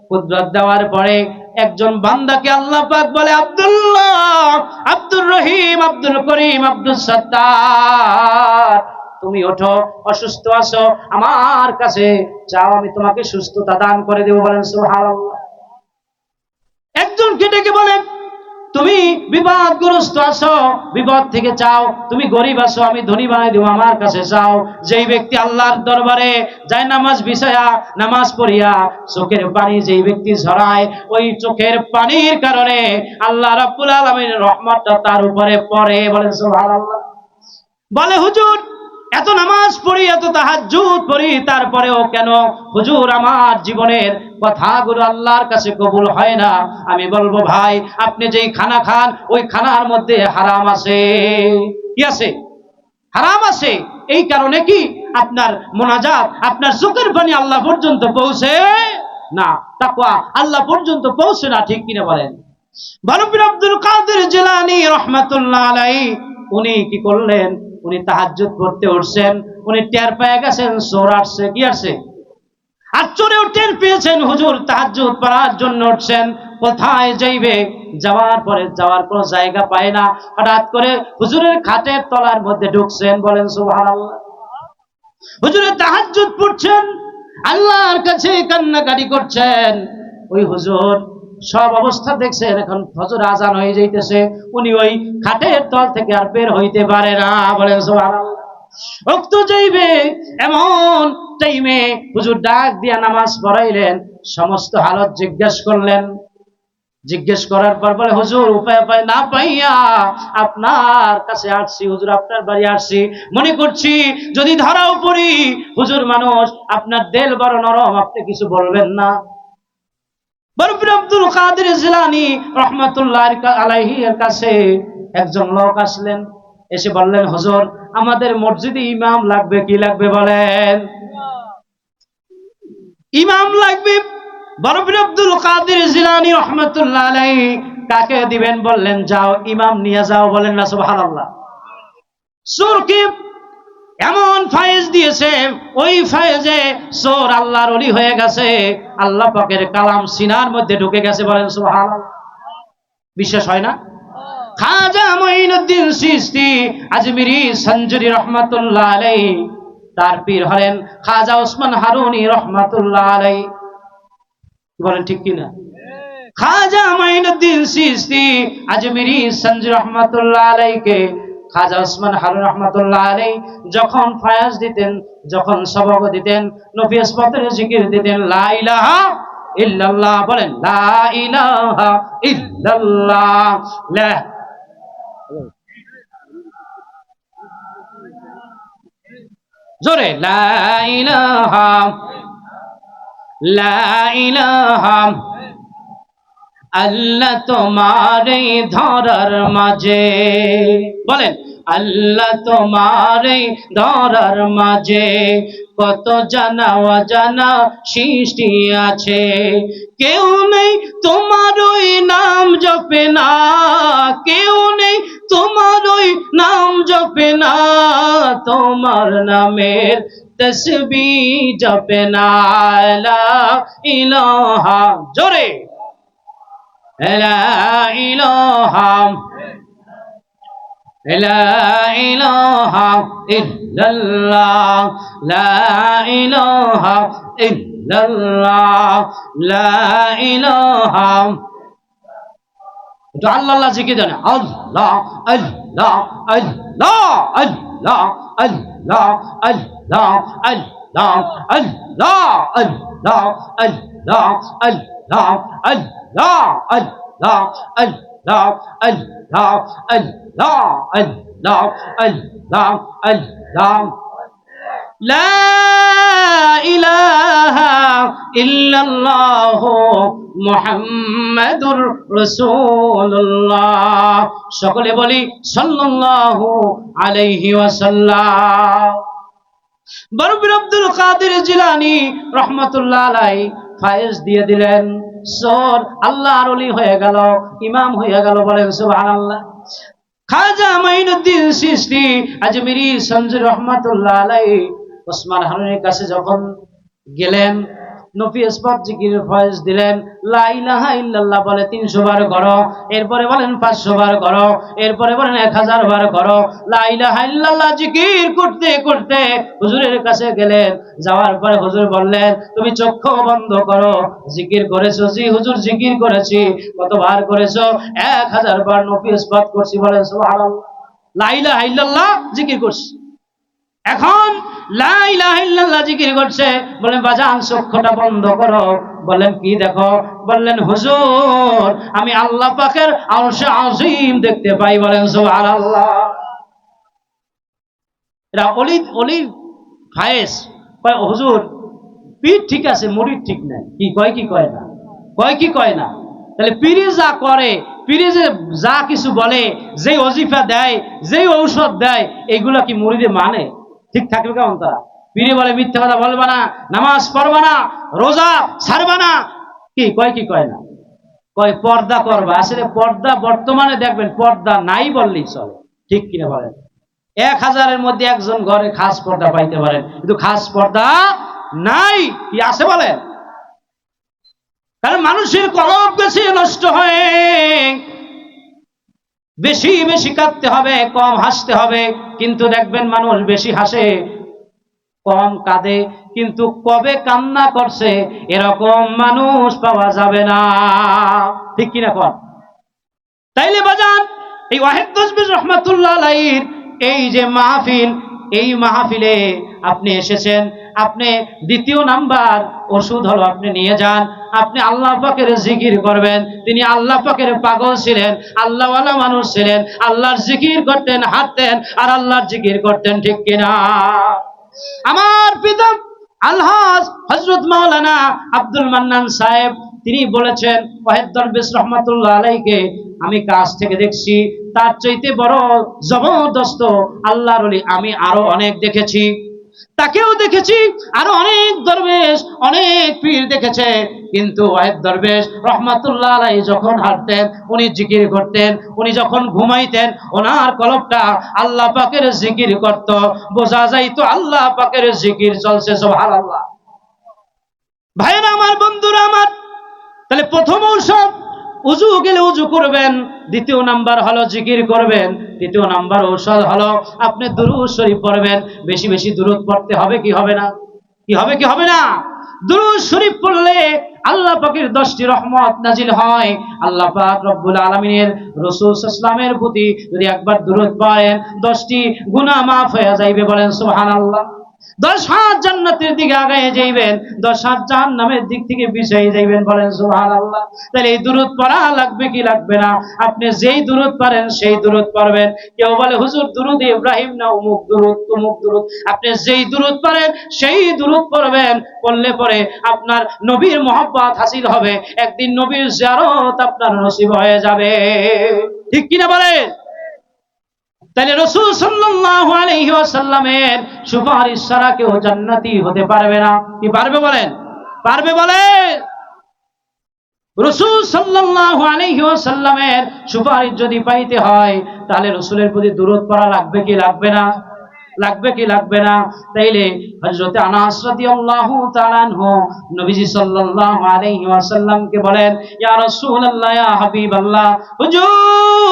কুদরত দেওয়ার পরে একজন বান্দাকে আল্লাহ পাক বলে, আব্দুল্লাহ, আব্দুর রহিম, আব্দুল করিম, আব্দুল সত্তার, তুমি ওঠো, অসুস্থ আছো, আমার কাছে চাও, আমি তোমাকে সুস্থতা দান করে দেব। বলেন সুবহানাল্লাহ। একজনকে ডেকে বলেন, তুমি বিপদগ্রস্ত আছো, বিপদ থেকে চাও, তুমি গরিব আছো, আমি ধনী বানাই দেব, আমার কাছে চাও। যেই ব্যক্তি আল্লাহর দরবারে যায় নামাজ বিছায়া, নামাজ পড়িয়া চোখের পানি যেই ব্যক্তি ঝরায়, ওই চোখের পানির কারণে আল্লাহ রাব্বুল আলামিনের রহমতটা তার উপরে পড়ে। বলেন সুবহানাল্লাহ। বলে, হুজুর এত নামাজ পড়ি, এত তাহাজ্জুদ পড়ি, তারপরেও কেন হুজুর আমার জীবনের কথাগুলো আল্লাহর কাছে কবুল হয় না? আমি বলবো, ভাই আপনি যেই খানা খান, ওই খানার মধ্যে হারাম আছে। কি আছে? হারাম আছে। এই কারণে কি আপনার মোনাজাত, আপনার চোখের পানি আল্লাহ পর্যন্ত পৌঁছে না, তাকওয়া আল্লাহ পর্যন্ত পৌঁছে না। ঠিক কিনা বলেন? বারুবীর আব্দুল কাদের জিলানী রাহমাতুল্লাহ আলাইহি, উনি কি করলেন? উনি তাহাজ্জুদ পড়তে উঠছেন, উনি টের পেয়ে গেছেন চোর আসছে। কি আসছে? আর চোরেও টের পেয়েছেন হুজুর তাহাজ্জুদ পড়ার জন্য উঠছেন। কোথায় যাইবে? যাওয়ার কোনো জায়গা পায় না। হঠাৎ করে হুজুরের খাটের তলার মধ্যে ঢুকছেন। বলেন সুবহানাল্লাহ। হুজুরে তাহাজ্জুদ পড়ছেন, আল্লাহর কাছে কান্নাকাটি করছেন। ওই হুজুর সব অবস্থা দেখছেন, এখন ফজর আজান হয়ে যাইতেছে, উনি ওই খাটের তল থেকে আর বের হইতে পারে না। বলেন সুবহানাল্লাহ। রক্ত যাইবে এমন টাইমে হুজুর ডাক দিয়া নামাজ পড়াইলেন, সমস্ত হালত জিজ্ঞেস করলেন। জিজ্ঞেস করার পর বলে, হুজুর উপায় না পাইয়া আপনার কাছে আসছি, হুজুর আপনার বাড়ি আসছি, মনে করছি যদি ধরাও পড়ি, হুজুর মানুষ, আপনার দিল বড় নরম, আপনি কিছু বলবেন না। বারুবীর আব্দুল কাদের জিলানী রাহমাতুল্লাহ আলাইহি এর কাছে একজন লোক আসলেন, এসে বললেন, হুজুর আমাদের মসজিদে ইমাম লাগবে। কি লাগবে বলেন? ইমাম লাগবে। বারুবীর আব্দুল কাদের জিলানী রাহমাতুল্লাহ আলাইহি কাকে দিবেন? বললেন, যাও ইমাম নিয়ে যাও। বলেন না সুবহানাল্লাহ। চোরকে এমন ফায়েজ দিয়েছে, ওই ফায়েজে চোর আল্লাহর ওলি হয়ে গেছে, আল্লাহ পাকের কালাম সিনার মধ্যে ঢুকে গেছে। বলেন সুবহানাল্লাহ। বিশ্বাস হয় না? খাজা মঈনুদ্দিন চিশতি আজমিরি সঞ্জুরি রহমাতুল্লাহ আলাইহি, তার পীর হলেন খাজা ওসমান হারুনি রহমাতুল্লাহ আলাইহি। বলেন ঠিক কিনা? খাজা মঈনুদ্দিন চিশতি আজমিরি সঞ্জুরি রহমাতুল্লাহ আলাইহিকে খাজা ওসমান হারুন রহমাতুল্লাহ আলাইহি যখন ফায়াজ দিতেন, যখন সবক দিতেন, নফিস পথের জিকির দিতেন, লা ইলাহা ইল্লাল্লাহ। বলেন লা ইলাহা ইল্লাল্লাহ, লা জোরে, লা ইলাহা, লা ইলাহা আল্লাহ তোমারে ধরার মাঝে। বলেন আল্লাহ তোমারে ধরার মাঝে কত জানা অজানা সৃষ্টি আছে, কেউ নেই তোমার ওই নাম জপে না, কেউ নেই তোমার ওই নাম জপে না, তোমার নামের তসবিহ জপে না। লা ইলাহা, জোরে, লা ইলাহা, লা ইলাহা ইল্লাল্লাহ লা ইলাহা ইল্লাল্লাহ লা ইলাহা একটু আল্লাহ আল্লাহ জিকির দেন আল্লাহ আল্লাহ আল্লাহ আল্লাহ আল্লাহ আল্লাহ আল্লাহ আল্লাহ আল্লাহ আল্লাহ আল্লাহ আল্লাহ আল্লাহ আল্লাহ আল্লাহ আল্লাহ আল্লাহ আল্লাহ আল্লাহ লা ইলাহা ইল্লাল্লাহ মুহাম্মাদুর রাসূলুল্লাহ। সকলে বলি সাল্লাল্লাহু আলাইহি ওয়াসাল্লাম। বরফির আব্দুল কাদের জিলানী রাহমাতুল্লাহ আলাইহি ফায়েজ দিয়ে দিলেন, সর আল্লাহর ওলি হয়ে গেল, ইমাম হয়ে গেল। বলেন সুবহানাল্লাহ। খাজা মাইনুদ্দিন চিশতি আজমিরি সঞ্জু রহমাতুল্লাহ আলাইহি ওসমান হারুনের কাছে যখন গেলেন, নফি ইসবাত জিকিরের ফয়েজ দিলেন। লা ইলাহা ইল্লাল্লাহ বলে 300 বার করো, এরপরে বলেন 500 বার করো, এরপরে বলেন 1000 বার করো। লা ইলাহা ইল্লাল্লাহ জিকির করতে করতে হুজুরের কাছে গেলেন। যাওয়ার পরে হুজুর বললেন, তুমি চক্ষু বন্ধ করো। জিকির করেছো? জি হুজুর জিকির করেছি। কতবার করেছো? 1000 বার নফি ইসবাত করছি। বলেন সুবহানাল্লাহ। লা ইলাহা ইল্লাল্লাহ জিকির করছি। এখন লা ইলাহা ইল্লাল্লাহ জিকির করছে। বলেন বাজান চক্ষুটা বন্ধ করো। বললেন কি দেখো? বললেন হুজুর আমি আল্লাহ পাকের আরশে আজিম দেখতে পাই। বলেন সুবহানাল্লাহ। এরা অলি ফায়েজ কয় হুজুর পীর ঠিক আছে, মুরিদ ঠিক নাই। কি কয় কি কয় না? কয় কি কয় না? তাহলে পীরে যা করে, পীরে যে যা কিছু বলে, যেই ওজিফা দেয়, যেই ঔষধ দেয়, এগুলা কি মুরিদে মানে? ঠিক থাকবে কেমন তারা? পীরে বলে মিথ্যা কথা বলবা না, নামাজ পড়বা না, রোজা ছাড়বা না। কি কয় কি কয় না? কয় পর্দা করবা। আসলে পর্দা বর্তমানে দেখবেন পর্দা নাই বললেই চলে। ঠিক কিনা বলেন? 1000-এর মধ্যে একজন ঘরে খাস পর্দা পাইতে পারেন, কিন্তু খাস পর্দা নাই। কি আছে বলেন? কারণ মানুষের কলব বেশি নষ্ট হয়। বেশি বেশি কাঁদতে হবে, কম হাসতে হবে। কিন্তু দেখবেন মানুষ বেশি হাসে, কম কাঁদে, কিন্তু কবে কান্না করছে এরকম মানুষ পাওয়া যাবে না। ঠিক কিনা কর? তাইলে বাজান এই ওয়াহিদ তসবিহ রহমাতুল্লাহ আলাইহির এই যে মাহফিল, এই মাহফিলে আপনি এসেছেন, আপনি দ্বিতীয় নাম্বার ওষুধ হলো আপনি নিয়ে যান, আপনি আল্লাহ পাকের জিকির করবেন। তিনি আল্লাহ পাকের পাগল ছিলেন, আল্লাহওয়ালা মানুষ ছিলেন, আল্লাহর জিকির করতেন, হাঁটতেন আর আল্লাহর জিকির করতেন। ঠিক কিনা? আমার পিতা আলহাজ হযরত মাওলানা আব্দুল মান্নান সাহেব তিনি বলেছেন, ওয়াহিদ দরবেশ রহমাতুল্লাহ আলাইহিকে আমি কাছ থেকে দেখছি, তার চাইতে বড় জবরদস্ত আল্লাহর ওলি আমি আরো অনেক দেখেছি। তাকেও দেখেছি, আরো অনেক দরবেশ, অনেক পীর দেখেছে। কিন্তু ওয়াহিদ দরবেশ রহমাতুল্লাহ আলাইহি যখন হাঁটতেন, উনি জিকির করতেন। উনি যখন ঘুমাইতেন, ওনার কলবটা আল্লাহ পাকের জিকির করত। বোঝা যাইতো আল্লাহ পাকের জিকির চলছে। সুবহানাল্লাহ। ভাইরা আমার, বন্ধুরা আমার, তাহলে প্রথম ঔষধ উজু গেলে উজু করবেন, দ্বিতীয় নাম্বার হলো জিকির করবেন, তৃতীয় নাম্বার ঔষধ হলো আপনি দুরূদ শরীফ পড়বেন। বেশি বেশি দুরূদ পড়তে হবে। কি হবে না? কি হবে কি হবে না? দুরূদ শরীফ পড়লে আল্লাহ পাকের 10টি রহমত নাজিল হয়। আল্লাহ পাক রব্বুল আলামিনের রাসূল সাল্লাল্লাহু আলাইহি ওয়াসাল্লামের প্রতি যদি একবার দুরূদ পড়েন 10টি গুনাহ মাফ হয়ে যাইবে। বলেন সুবহানাল্লাহ। 10 হাত জান্নাতের দিকে আগায় যাইবেন, 10 হাত জাহান্নামের দিক থেকে পিছিয়ে যাইবেন। বলেন সুবহানাল্লাহ। তাহলে এই দুরূদ পড়া লাগবে কি লাগবে না? আপনি যেই দুরূদ পারেন সেই দুরূদ পড়বেন। কেউ বলে হুজুর দুরূদ ইব্রাহিম না অমুক দুরূদ তমুক দুরূদ। আপনি যেই দুরূদ পারেন সেই দুরূদ পড়বেন। পড়লে পরে আপনার নবীর মহব্বত হাসিল হবে, একদিন নবীর জিয়ারত আপনার নসিব হয়ে যাবে। ঠিক কিনা বলেন? তাহলে রাসূল সাল্লাল্লাহু আলাইহি ওয়াসাল্লামের সুপারিশ ছাড়া কেউ জান্নাতি হতে পারবে না। কি পারবে বলেন? পারবে বলেন? রাসূল সাল্লাল্লাহু আলাইহি ওয়াসাল্লামের সুপারিশ যদি পাইতে হয় তাহলে রাসূলের প্রতি দুরূদ পড়া লাগবে কি লাগবে না? লাগবে কি লাগবে না? তাইলে হযরত আনাস রাদিয়াল্লাহু তাআলা আনহু নবীজি সাল্লাল্লাহু আলাইহি ওয়াসাল্লামকে বলেন, ইয়া রাসূলুল্লাহ, ইয়া হাবিবাল্লাহ, হুজুর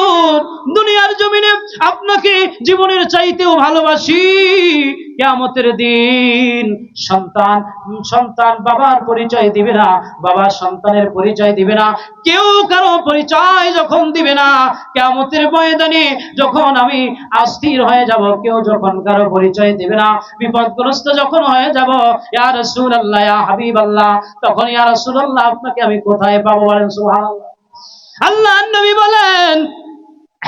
দুনিয়ার জমিনে আপনাকে জীবনের চাইতেও ভালোবাসি, কিয়ামতের দিন সন্তান বাবার পরিচয় দিবে না, বাবা সন্তানের পরিচয় দিবে না, কেউ কারো পরিচয় যখন দিবে না, কিয়ামতের ময়দানে যখন আমি অস্থির হয়ে যাব, কেউ যখন কারো পরিচয় দিবে না, বিপদগ্রস্ত যখন হয়ে যাব, ইয়া রাসূলুল্লাহ ইয়া হাবিবাল্লাহ, তখন ইয়া রাসূলুল্লাহ আপনাকে আমি কোথায় পাবো বলেন সুবহানাল্লাহ। আল্লাহর নবী বলেন,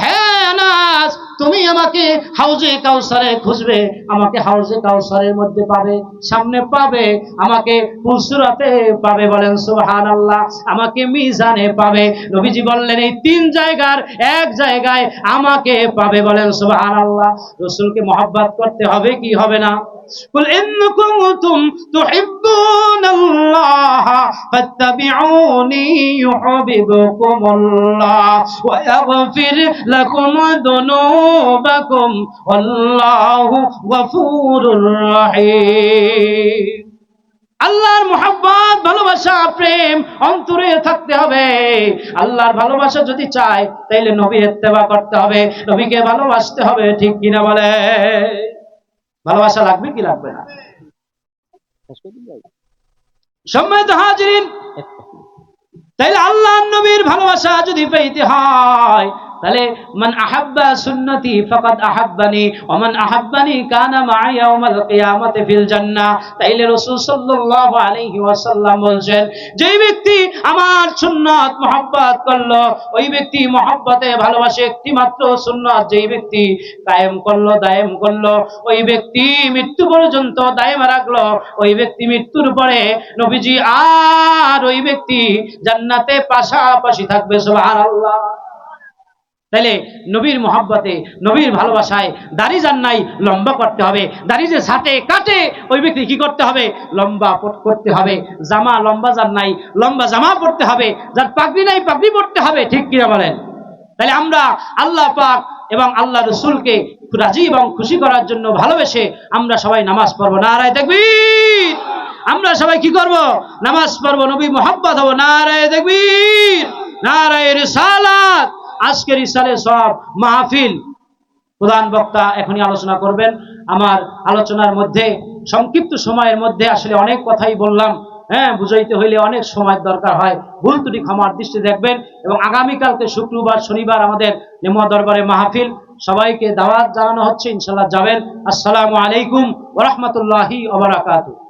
হ্যাঁ আনাস, তুমি আমাকে হাউজে কাউসারে খুঁজবে, আমাকে হাউজে কাউসারের মধ্যে পাবে, সামনে পাবে, আমাকে পুসরাতে পাবে বলেন সুবহানাল্লাহ, আমাকে মিজানে পাবে। নবীজি বললেন এই তিন জায়গার এক জায়গায় আমাকে পাবে বলেন সুবহানাল্লাহ। রাসূলকে মহব্বত করতে হবে কি হবে না? قل إن كنتم تحبون الله فاتبعوني يحببكم الله ويغفر لكم ذنوبكم والله غفور رحيم। আল্লাহর মহব্বত, ভালোবাসা, প্রেম অন্তরে থাকতে হবে। আল্লাহর ভালোবাসা যদি চাই তাহলে নবীর ইত্তেবা করতে হবে, নবীকে ভালোবাসতে হবে, ঠিক কিনা বলে? ভালোবাসা লাগবে কি লাগবে না? সম্মানিত হাজিরিন, তাইলে আল্লাহর নবীর ভালোবাসা যদি পেতে হয় তাহলে মান আহাব্বা সুন্নতি ফাকাদ আহাব্বানি ওয়া মান আহাব্বানি কানা মা'আ ইয়াউমাল কিয়ামাতি ফিল জান্নাহ। তাইলে রাসূল সাল্লাল্লাহু আলাইহি ওয়াসাল্লাম বলেন, যেই ব্যক্তি আমার সুন্নাত মহব্বত করলো, ওই ব্যক্তি মহব্বতে ভালোবাসে, একটি মাত্র সুন্নাত যেই ব্যক্তি কায়েম করলো, দায়েম করলো, ওই ব্যক্তি মৃত্যু পর্যন্ত দায়েম রাখলো, ওই ব্যক্তি মৃত্যুর পরে নবীজি আর ওই ব্যক্তি জান্নাতে পাশাপাশি থাকবে সুবহানাল্লাহ। তাহলে নবীর মহব্বতে, নবীর ভালোবাসায় দাড়ি যার নাই লম্বা করতে হবে, দাড়ি যে ছাটে কাটে ওই ব্যক্তি কি করতে হবে? লম্বা করতে হবে। জামা লম্বা যার নাই লম্বা জামা পড়তে হবে, যার পাগড়ি নাই পাগড়ি পড়তে হবে, ঠিক কিনা বলেন? তাহলে আমরা আল্লাহ পাক এবং আল্লাহ রাসূলকে রাজি এবং খুশি করার জন্য ভালোবেসে আমরা সবাই নামাজ পড়বো। নারায়ে তাকবীর। আমরা সবাই কি করব? নামাজ পড়বো, নবী মহব্বত হবো। নারায়ে তাকবীর, নারায়ে রিসালাত। আজকের ইসালে সব মাহফিল প্রধান বক্তা এখনই আলোচনা করবেন। আমার আলোচনার মধ্যে সংক্ষিপ্ত সময়ের মধ্যে আসলে অনেক কথাই বললাম, বুঝাইতে হইলে অনেক সময় দরকার হয়, ভুল ত্রুটি ক্ষমার দৃষ্টি দেখবেন। এবং আগামীকালকে শুক্রবার শনিবার আমাদের নেমো দরবারে মাহফিল, সবাইকে দাওয়াত জানানো হচ্ছে, ইনশাআল্লাহ যাবেন। আসসালামু আলাইকুম ওয়া রাহমাতুল্লাহি ওয়া বারাকাতুহু।